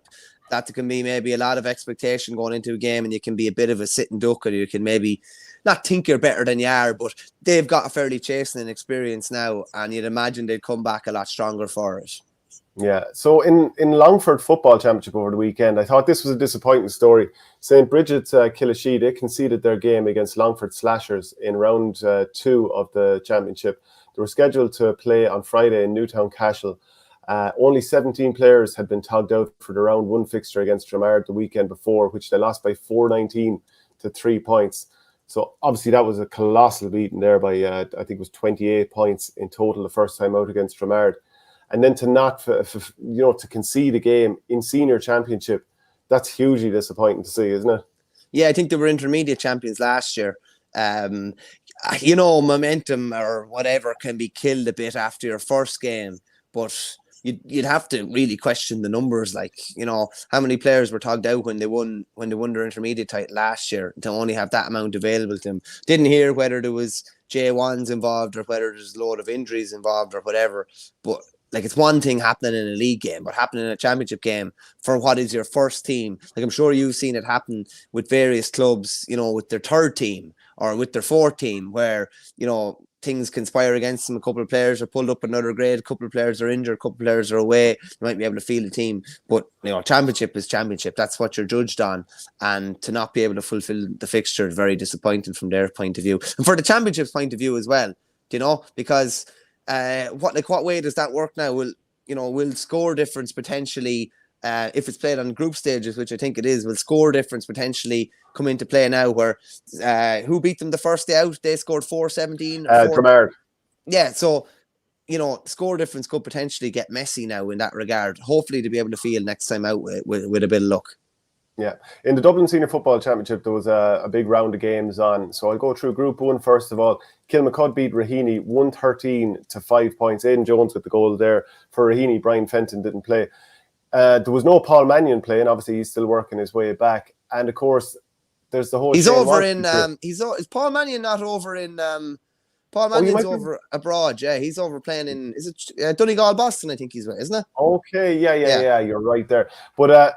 [SPEAKER 2] that there can be maybe a lot of expectation going into a game and you can be a bit of a sitting duck, or you can maybe not think you're better than you are, but they've got a fairly chastening experience now, and you'd imagine they'd come back a lot stronger for it.
[SPEAKER 1] Yeah, so in Longford Football Championship over the weekend, I thought this was a disappointing story. St. Bridget's Killashee, they conceded their game against Longford Slashers in round 2 of the championship. They were scheduled to play on Friday in Newtown Cashel. Only 17 players had been togged out for the round 1 fixture against Dramard the weekend before, which they lost by 4-19 to 3 points. So obviously that was a colossal beating there by, I think it was 28 points in total the first time out against Dramard. And then to not, to concede a game in senior championship, that's hugely disappointing to see, isn't it?
[SPEAKER 2] Yeah, I think they were intermediate champions last year. Momentum or whatever can be killed a bit after your first game, but you'd have to really question the numbers. Like, how many players were togged out when they won their intermediate title last year to only have that amount available to them. Didn't hear whether there was J1s involved or whether there's a load of injuries involved or whatever, but like, it's one thing happening in a league game, but happening in a championship game for what is your first team. Like, I'm sure you've seen it happen with various clubs, with their third team or with their fourth team, where, things conspire against them. A couple of players are pulled up another grade, a couple of players are injured, a couple of players are away. You might be able to field a team, but, championship is championship. That's what you're judged on. And to not be able to fulfill the fixture is very disappointing from their point of view. And for the championship's point of view as well, because... what way does that work now? Will score difference potentially, if it's played on group stages, which I think it is, will score difference potentially come into play now, where who beat them the first day out? They scored 4-17.
[SPEAKER 1] Dramard.
[SPEAKER 2] Yeah, so score difference could potentially get messy now in that regard. Hopefully to be able to field next time out with a bit of luck.
[SPEAKER 1] Yeah, in the Dublin Senior Football Championship, there was a big round of games on. So I'll go through Group 1 first of all. Kilmacud beat Raheny 113 to 5 points. Aidan Jones with the goal there for Raheny. Brian Fenton didn't play. There was no Paul Mannion playing. Obviously, he's still working his way back. And of course, there's the whole.
[SPEAKER 2] He's over in. Is Paul Mannion not over in? Paul Mannion's over abroad. Yeah, he's over playing in. Is it Donegal, Boston? I think he's with, isn't it?
[SPEAKER 1] Okay, yeah. You're right there. But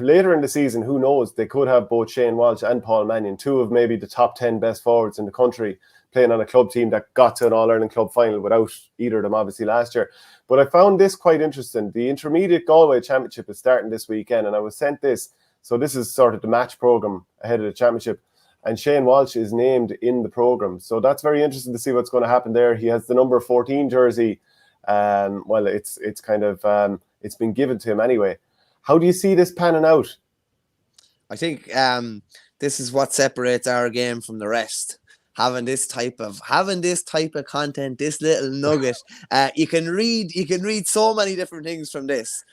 [SPEAKER 1] later in the season, who knows? They could have both Shane Walsh and Paul Mannion, two of maybe the top 10 best forwards in the country, playing on a club team that got to an All-Ireland club final without either of them, obviously, last year. But I found this quite interesting. The Intermediate Galway Championship is starting this weekend, and I was sent this. So this is sort of the match programme ahead of the championship. And Shane Walsh is named in the programme. So that's very interesting to see what's going to happen there. He has the number 14 jersey. It's kind of it's been given to him anyway. How do you see this panning out?
[SPEAKER 2] I think this is what separates our game from the rest. Having this type of content, this little nugget. You can read so many different things from this.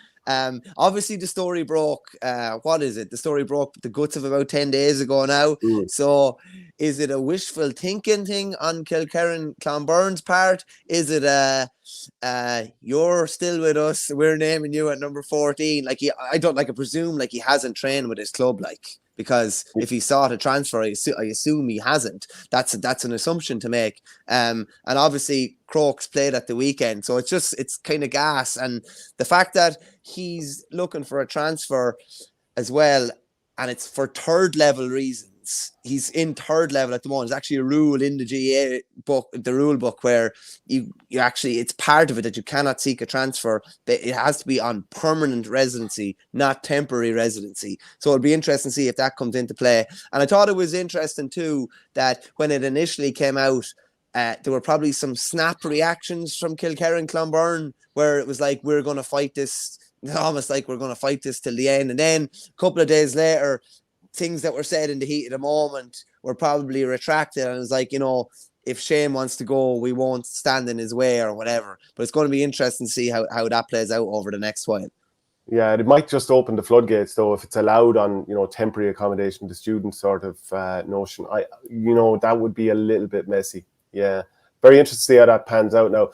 [SPEAKER 2] Obviously the story broke. What is it? The story broke the guts of about 10 days ago now. So is it a wishful thinking thing on Kilkerran Clonburn's part? Is it you're still with us, we're naming you at number 14? Like, I presume like he hasn't trained with his club, like, because if he sought a transfer, I assume he hasn't. That's an assumption to make. And obviously Crokes played at the weekend, so it's kind of gas. And the fact that he's looking for a transfer as well, and it's for third level reasons. He's in third level at the moment. There's actually a rule in the GA book, the rule book, where you actually, it's part of it that you cannot seek a transfer. It has to be on permanent residency, not temporary residency. So it'll be interesting to see if that comes into play. And I thought it was interesting too that when it initially came out, there were probably some snap reactions from Kilkerran Clonburn, where it was like, we're going to fight this, almost like we're going to fight this till the end. And then a couple of days later, things that were said in the heat of the moment were probably retracted. And it was like, if Shane wants to go, we won't stand in his way or whatever. But it's going to be interesting to see how that plays out over the next while.
[SPEAKER 1] Yeah, it might just open the floodgates, though, if it's allowed on, temporary accommodation, the student sort of notion. That would be a little bit messy. Yeah, very interested to see how that pans out now.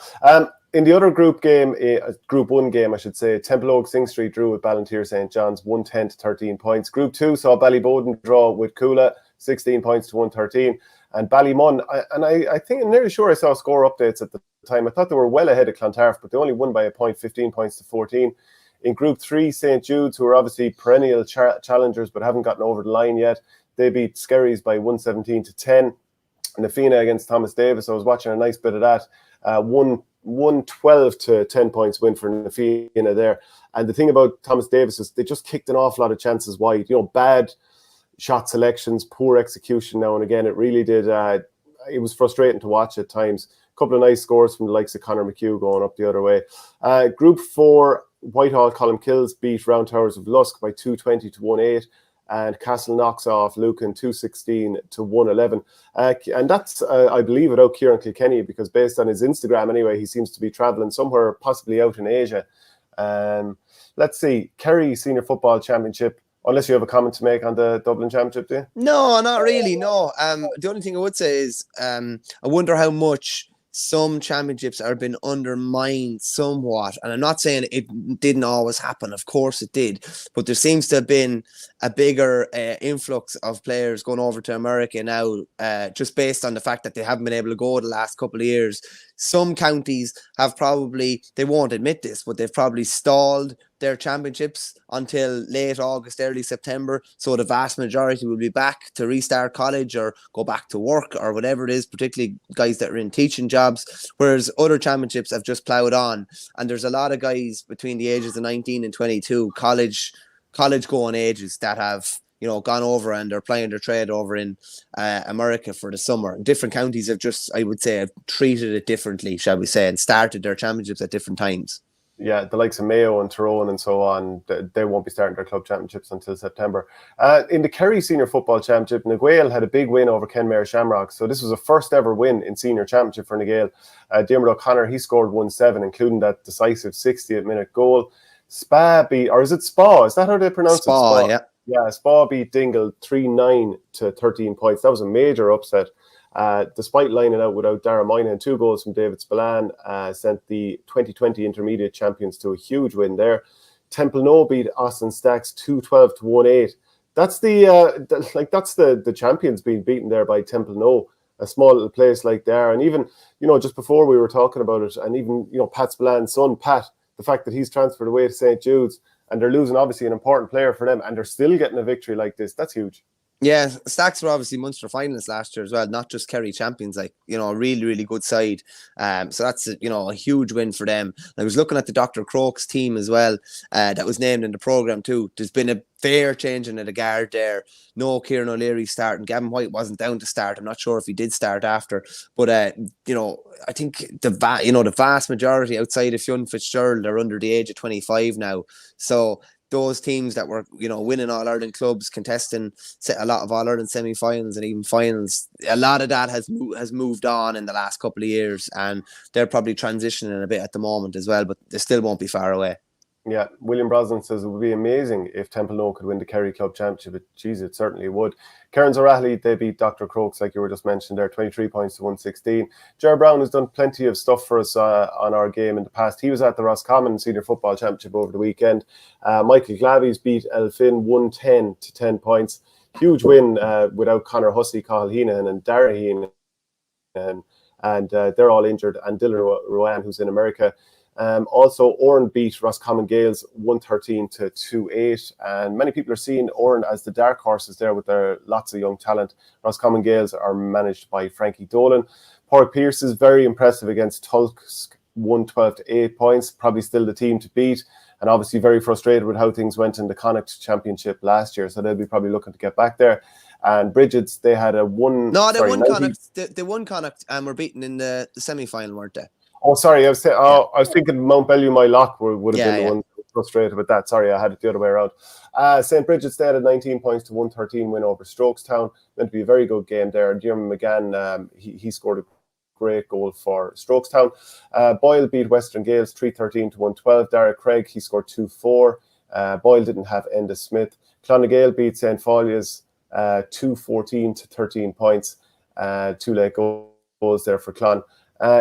[SPEAKER 1] In the other group game, Group 1 game, I should say, Temple Oak Sing Street drew with Ballantyre St. John's, 110 to 13 points. Group 2 saw Ballyboden draw with Coola, 16 points to 113. And Ballymun, I think I'm nearly sure I saw score updates at the time. I thought they were well ahead of Clontarf, but they only won by a point, 15 points to 14. In Group 3, St. Jude's, who are obviously perennial challengers but haven't gotten over the line yet, they beat Skerries by 117 to 10. And Nafina against Thomas Davis, I was watching a nice bit of that. 112 to 10 points win for Nafina there. And the thing about Thomas Davis is they just kicked an awful lot of chances wide. Bad shot selections, poor execution now and again. It really did. It was frustrating to watch at times. A couple of nice scores from the likes of Conor McHugh going up the other way. Group 4, Whitehall Columkills beat Round Towers of Lusk by 220 to 1-8. And Castle knocks off Lucan 216 to 111. And that's, I believe, without Kieran Kilkenny, because based on his Instagram anyway, he seems to be travelling somewhere, possibly out in Asia. Let's see, Kerry Senior Football Championship. Unless you have a comment to make on the Dublin Championship, do you?
[SPEAKER 2] No, not really, no. The only thing I would say is I wonder how much some championships are been undermined somewhat. And I'm not saying it didn't always happen. Of course it did. But there seems to have been a bigger influx of players going over to America now, just based on the fact that they haven't been able to go the last couple of years. Some counties have probably, they won't admit this, but they've probably stalled their championships until late August, early September. So the vast majority will be back to restart college or go back to work or whatever it is, particularly guys that are in teaching jobs, whereas other championships have just ploughed on. And there's a lot of guys between the ages of 19 and 22, college going ages, that have gone over and are playing their trade over in America for the summer. Different counties have just, I would say, have treated it differently, shall we say, and started their championships at different times.
[SPEAKER 1] Yeah, the likes of Mayo and Tyrone and so on, they won't be starting their club championships until September. In the Kerry Senior Football Championship, Naguil had a big win over Kenmare Shamrock. So this was a first ever win in Senior Championship for Naguil. Diarmuid O'Connor, he scored 1-7, including that decisive 60th minute goal. Spa beat, or is it Spa? Is that how they pronounce it?
[SPEAKER 2] Spa, yeah.
[SPEAKER 1] Yeah, Spa beat Dingle 3-9 to 13 points. That was a major upset. Despite lining out without Dara Moynihan, 2 goals from David Spillane sent the 2020 intermediate champions to a huge win there. Temple No beat Austin Stacks 212 to 1-8. That's the champions being beaten there by Temple No, a small little place like there. And even, just before we were talking about it, and even, Pat Spillane's son, Pat, the fact that he's transferred away to St. Jude's and they're losing obviously an important player for them and they're still getting a victory like this, that's huge.
[SPEAKER 2] Yeah, Stacks were obviously Munster finalists last year as well, not just Kerry champions, a really, really good side. So that's, a huge win for them. I was looking at the Dr. Croak's team as well, that was named in the programme too. There's been a fair changing of the guard there. No Kieran O'Leary starting. Gavin White wasn't down to start. I'm not sure if he did start after. But, I think the vast majority outside of Fionn Fitzgerald are under the age of 25 now. So those teams that were, winning All-Ireland clubs, contesting a lot of All-Ireland semi-finals and even finals, a lot of that has moved on in the last couple of years, and they're probably transitioning a bit at the moment as well, but they still won't be far away.
[SPEAKER 1] Yeah, William Brosnan says it would be amazing if Temple No could win the Kerry Club Championship. Jeez, it certainly would. Cairns O'Reilly, they beat Dr. Croaks, like you were just mentioned there, 23 points to 116. Ger Brown has done plenty of stuff for us on our game in the past. He was at the Roscommon Senior Football Championship over the weekend. Michael Glavies beat Elphin 110 to 10 points. Huge win without Conor Hussey, Cathal Heenan and Dara Heenan. And they're all injured. And Dylan Rowan, who's in America. Also, Oran beat Roscommon Gales 113 to 2-8, and many people are seeing Oran as the dark horses there with their lots of young talent. Roscommon Gales are managed by Frankie Dolan. Pork Pierce is very impressive against Tulsk, 112 to 8 points, probably still the team to beat, and obviously very frustrated with how things went in the Connacht Championship last year, so they'll be probably looking to get back there. And Bridget's, they had a one...
[SPEAKER 2] No, they won Connacht. They won Connacht and were beaten in the semi-final, weren't they?
[SPEAKER 1] Oh, sorry. I was thinking Mount Bellew, my lock would have been the one frustrated with that. Sorry, I had it the other way around. St. Bridget's, they had a 19 points to 113 win over Strokestown. Meant to be a very good game there. Diarmuid McGann, he scored great goal for Strokestown. Boyle beat Western Gales 3-13 to 112. Derek Craig, he scored 2-4. Boyle didn't have Enda Smith. Clonagale beat St. Folia's 2-14 to 13 points. 2 late goals there for Clon.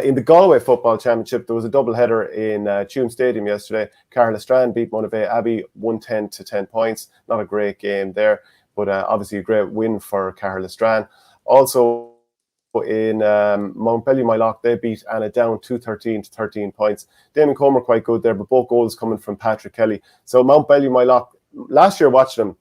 [SPEAKER 1] In the Galway Football Championship, there was a double-header in Tuam Stadium yesterday. Carlastrand beat Monavea Abbey 110 to 10 points. Not a great game there, but obviously a great win for Carlastrand. Also in Mountbellew Mylock, they beat Anna Down 213 to 13 points. Damon Comer quite good there, but both goals coming from Patrick Kelly. So Mountbellew Mylock, last year watching them,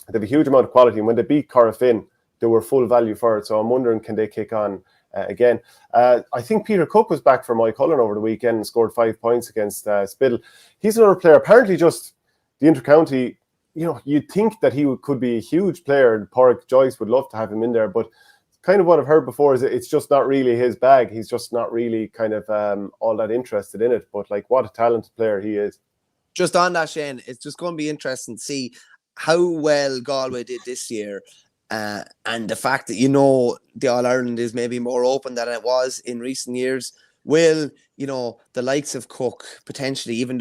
[SPEAKER 1] they have a huge amount of quality, and when they beat Corofin, they were full value for it. So I'm wondering, can they kick on again? I think Peter Cook was back for Moycullen over the weekend and scored 5 points against Spittle. He's another player, apparently just the inter-county, you'd think that he could be a huge player. Porrick Joyce would love to have him in there, but kind of what I've heard before is it's just not really his bag. He's just not really kind of all that interested in it. But what a talented player he is.
[SPEAKER 2] Just on that, Shane, it's just going to be interesting to see how well Galway did this year. And the fact that, the All-Ireland is maybe more open than it was in recent years. Will, the likes of Cook potentially, even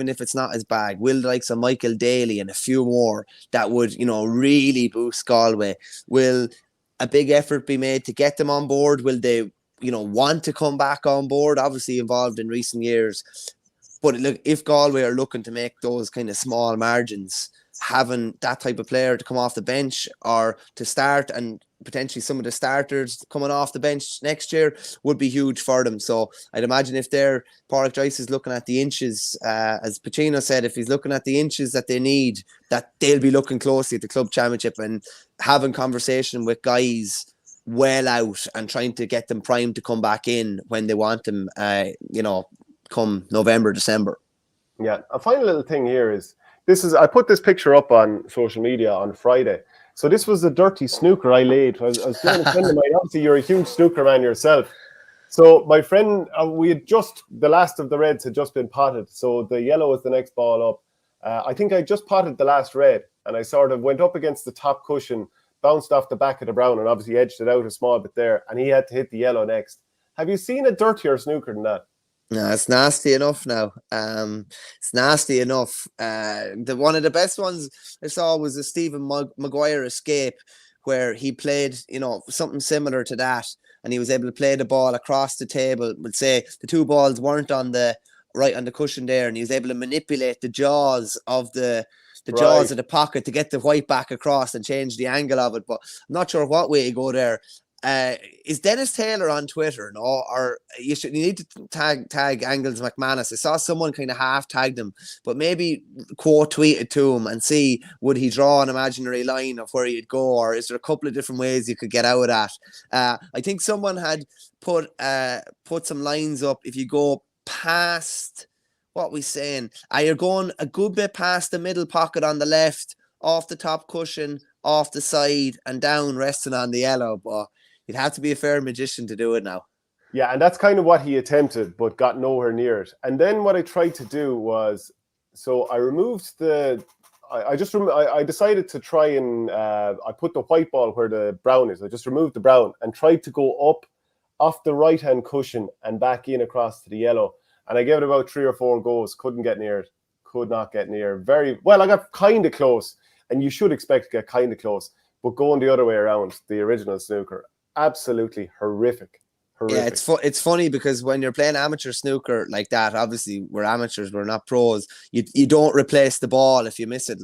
[SPEAKER 2] if it's not his bag, will the likes of Michael Daly and a few more that would, really boost Galway? Will a big effort be made to get them on board? Will they, want to come back on board? Obviously involved in recent years. But look, if Galway are looking to make those kind of small margins, having that type of player to come off the bench or to start, and potentially some of the starters coming off the bench next year would be huge for them. So I'd imagine if Porrick Joyce is looking at the inches, as Pacino said, if he's looking at the inches that they need, that they'll be looking closely at the club championship and having conversation with guys well out and trying to get them primed to come back in when they want them, come November, December.
[SPEAKER 1] Yeah, a final little thing here is, I put this picture up on social media on Friday. So this was the dirty snooker I laid. I was doing a friend of mine. Obviously, you're a huge snooker man yourself. So my friend, the last of the reds had just been potted. So the yellow was the next ball up. I think I just potted the last red, and I sort of went up against the top cushion, bounced off the back of the brown, and obviously edged it out a small bit there. And he had to hit the yellow next. Have you seen a dirtier snooker than that?
[SPEAKER 2] No, it's nasty enough now. It's nasty enough. One of the best ones I saw was the Stephen Maguire escape, where he played, something similar to that, and he was able to play the ball across the table. We'll say the two balls weren't on the cushion there, and he was able to manipulate the jaws of the jaws of the pocket to get the white back across and change the angle of it. But I'm not sure what way you go there. Is Dennis Taylor on Twitter? No, or you need to tag Angles McManus. I saw someone kind of half tagged him, but maybe quote tweet it to him and see, would he draw an imaginary line of where he'd go, or is there a couple of different ways you could get out of that? I think someone had put some lines up. If you go past, what we saying? You're going a good bit past the middle pocket on the left, off the top cushion, off the side, and down, resting on the yellow. But you'd have to be a fair magician to do it now.
[SPEAKER 1] Yeah, and that's kind of what he attempted, but got nowhere near it. And then what I tried to do was, so I removed I decided to try and I put the white ball where the brown is. I just removed the brown and tried to go up off the right-hand cushion and back in across to the yellow. And I gave it about 3 or 4 goes. Couldn't get near it. Could not get near. Very well, I got kind of close, and you should expect to get kind of close. But going the other way around, the original snooker, absolutely horrific.
[SPEAKER 2] Yeah, it's funny because when you're playing amateur snooker like that, obviously we're amateurs, we're not pros. You don't replace the ball if you miss it,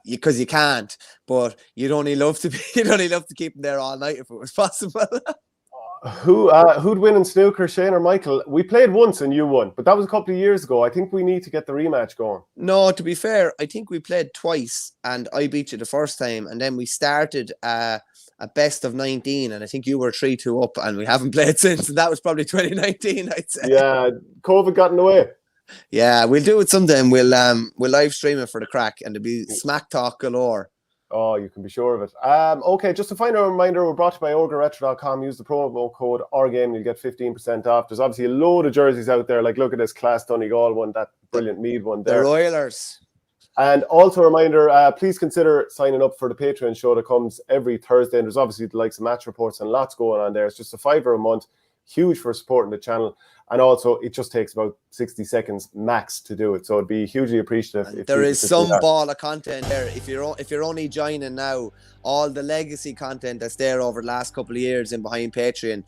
[SPEAKER 2] because you can't. But you'd only love to keep them there all night if it was possible.
[SPEAKER 1] Who'd win in snooker, Shane or Michael? We played once and you won, but that was a couple of years ago. I think we need to get the rematch going.
[SPEAKER 2] No, to be fair, I think we played twice and I beat you the first time, and then we started a best of 19, and I think you were 3-2 up, and we haven't played since, and that was probably 2019, I'd say.
[SPEAKER 1] Yeah, COVID got in the way.
[SPEAKER 2] Yeah, we'll do it sometime. We'll live stream it for the crack, and there'll be smack talk galore.
[SPEAKER 1] Oh, you can be sure of it. Okay, just a final reminder, we're brought to you by OurGameRetro.com. Use the promo code OurGame, you'll get 15% off. There's obviously a load of jerseys out there. Like, look at this Class Donegal one, that brilliant Mead one there.
[SPEAKER 2] The Royalers.
[SPEAKER 1] And also a reminder, please consider signing up for the Patreon show that comes every Thursday. And there's obviously the likes of match reports and lots going on there. It's just a £5 a month. huge for supporting the channel. And also, it just takes about 60 seconds max to do it. So it'd be hugely appreciative. If
[SPEAKER 2] there
[SPEAKER 1] you
[SPEAKER 2] is
[SPEAKER 1] could
[SPEAKER 2] some
[SPEAKER 1] do that.
[SPEAKER 2] ball of content there. If you're only joining now, all the legacy content that's there over the last couple of years and behind Patreon,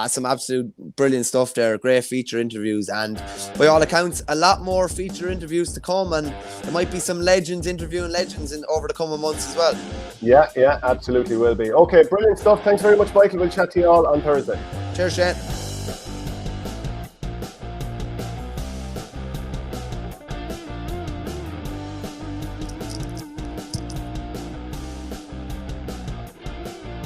[SPEAKER 2] some absolute brilliant stuff there. Great feature interviews, and by all accounts, a lot more feature interviews to come. And there might be some legends interviewing legends over the coming months as well.
[SPEAKER 1] Yeah, absolutely will be. Okay, brilliant stuff. Thanks very much, Michael. We'll chat to you all on Thursday.
[SPEAKER 2] Cheers, Shane.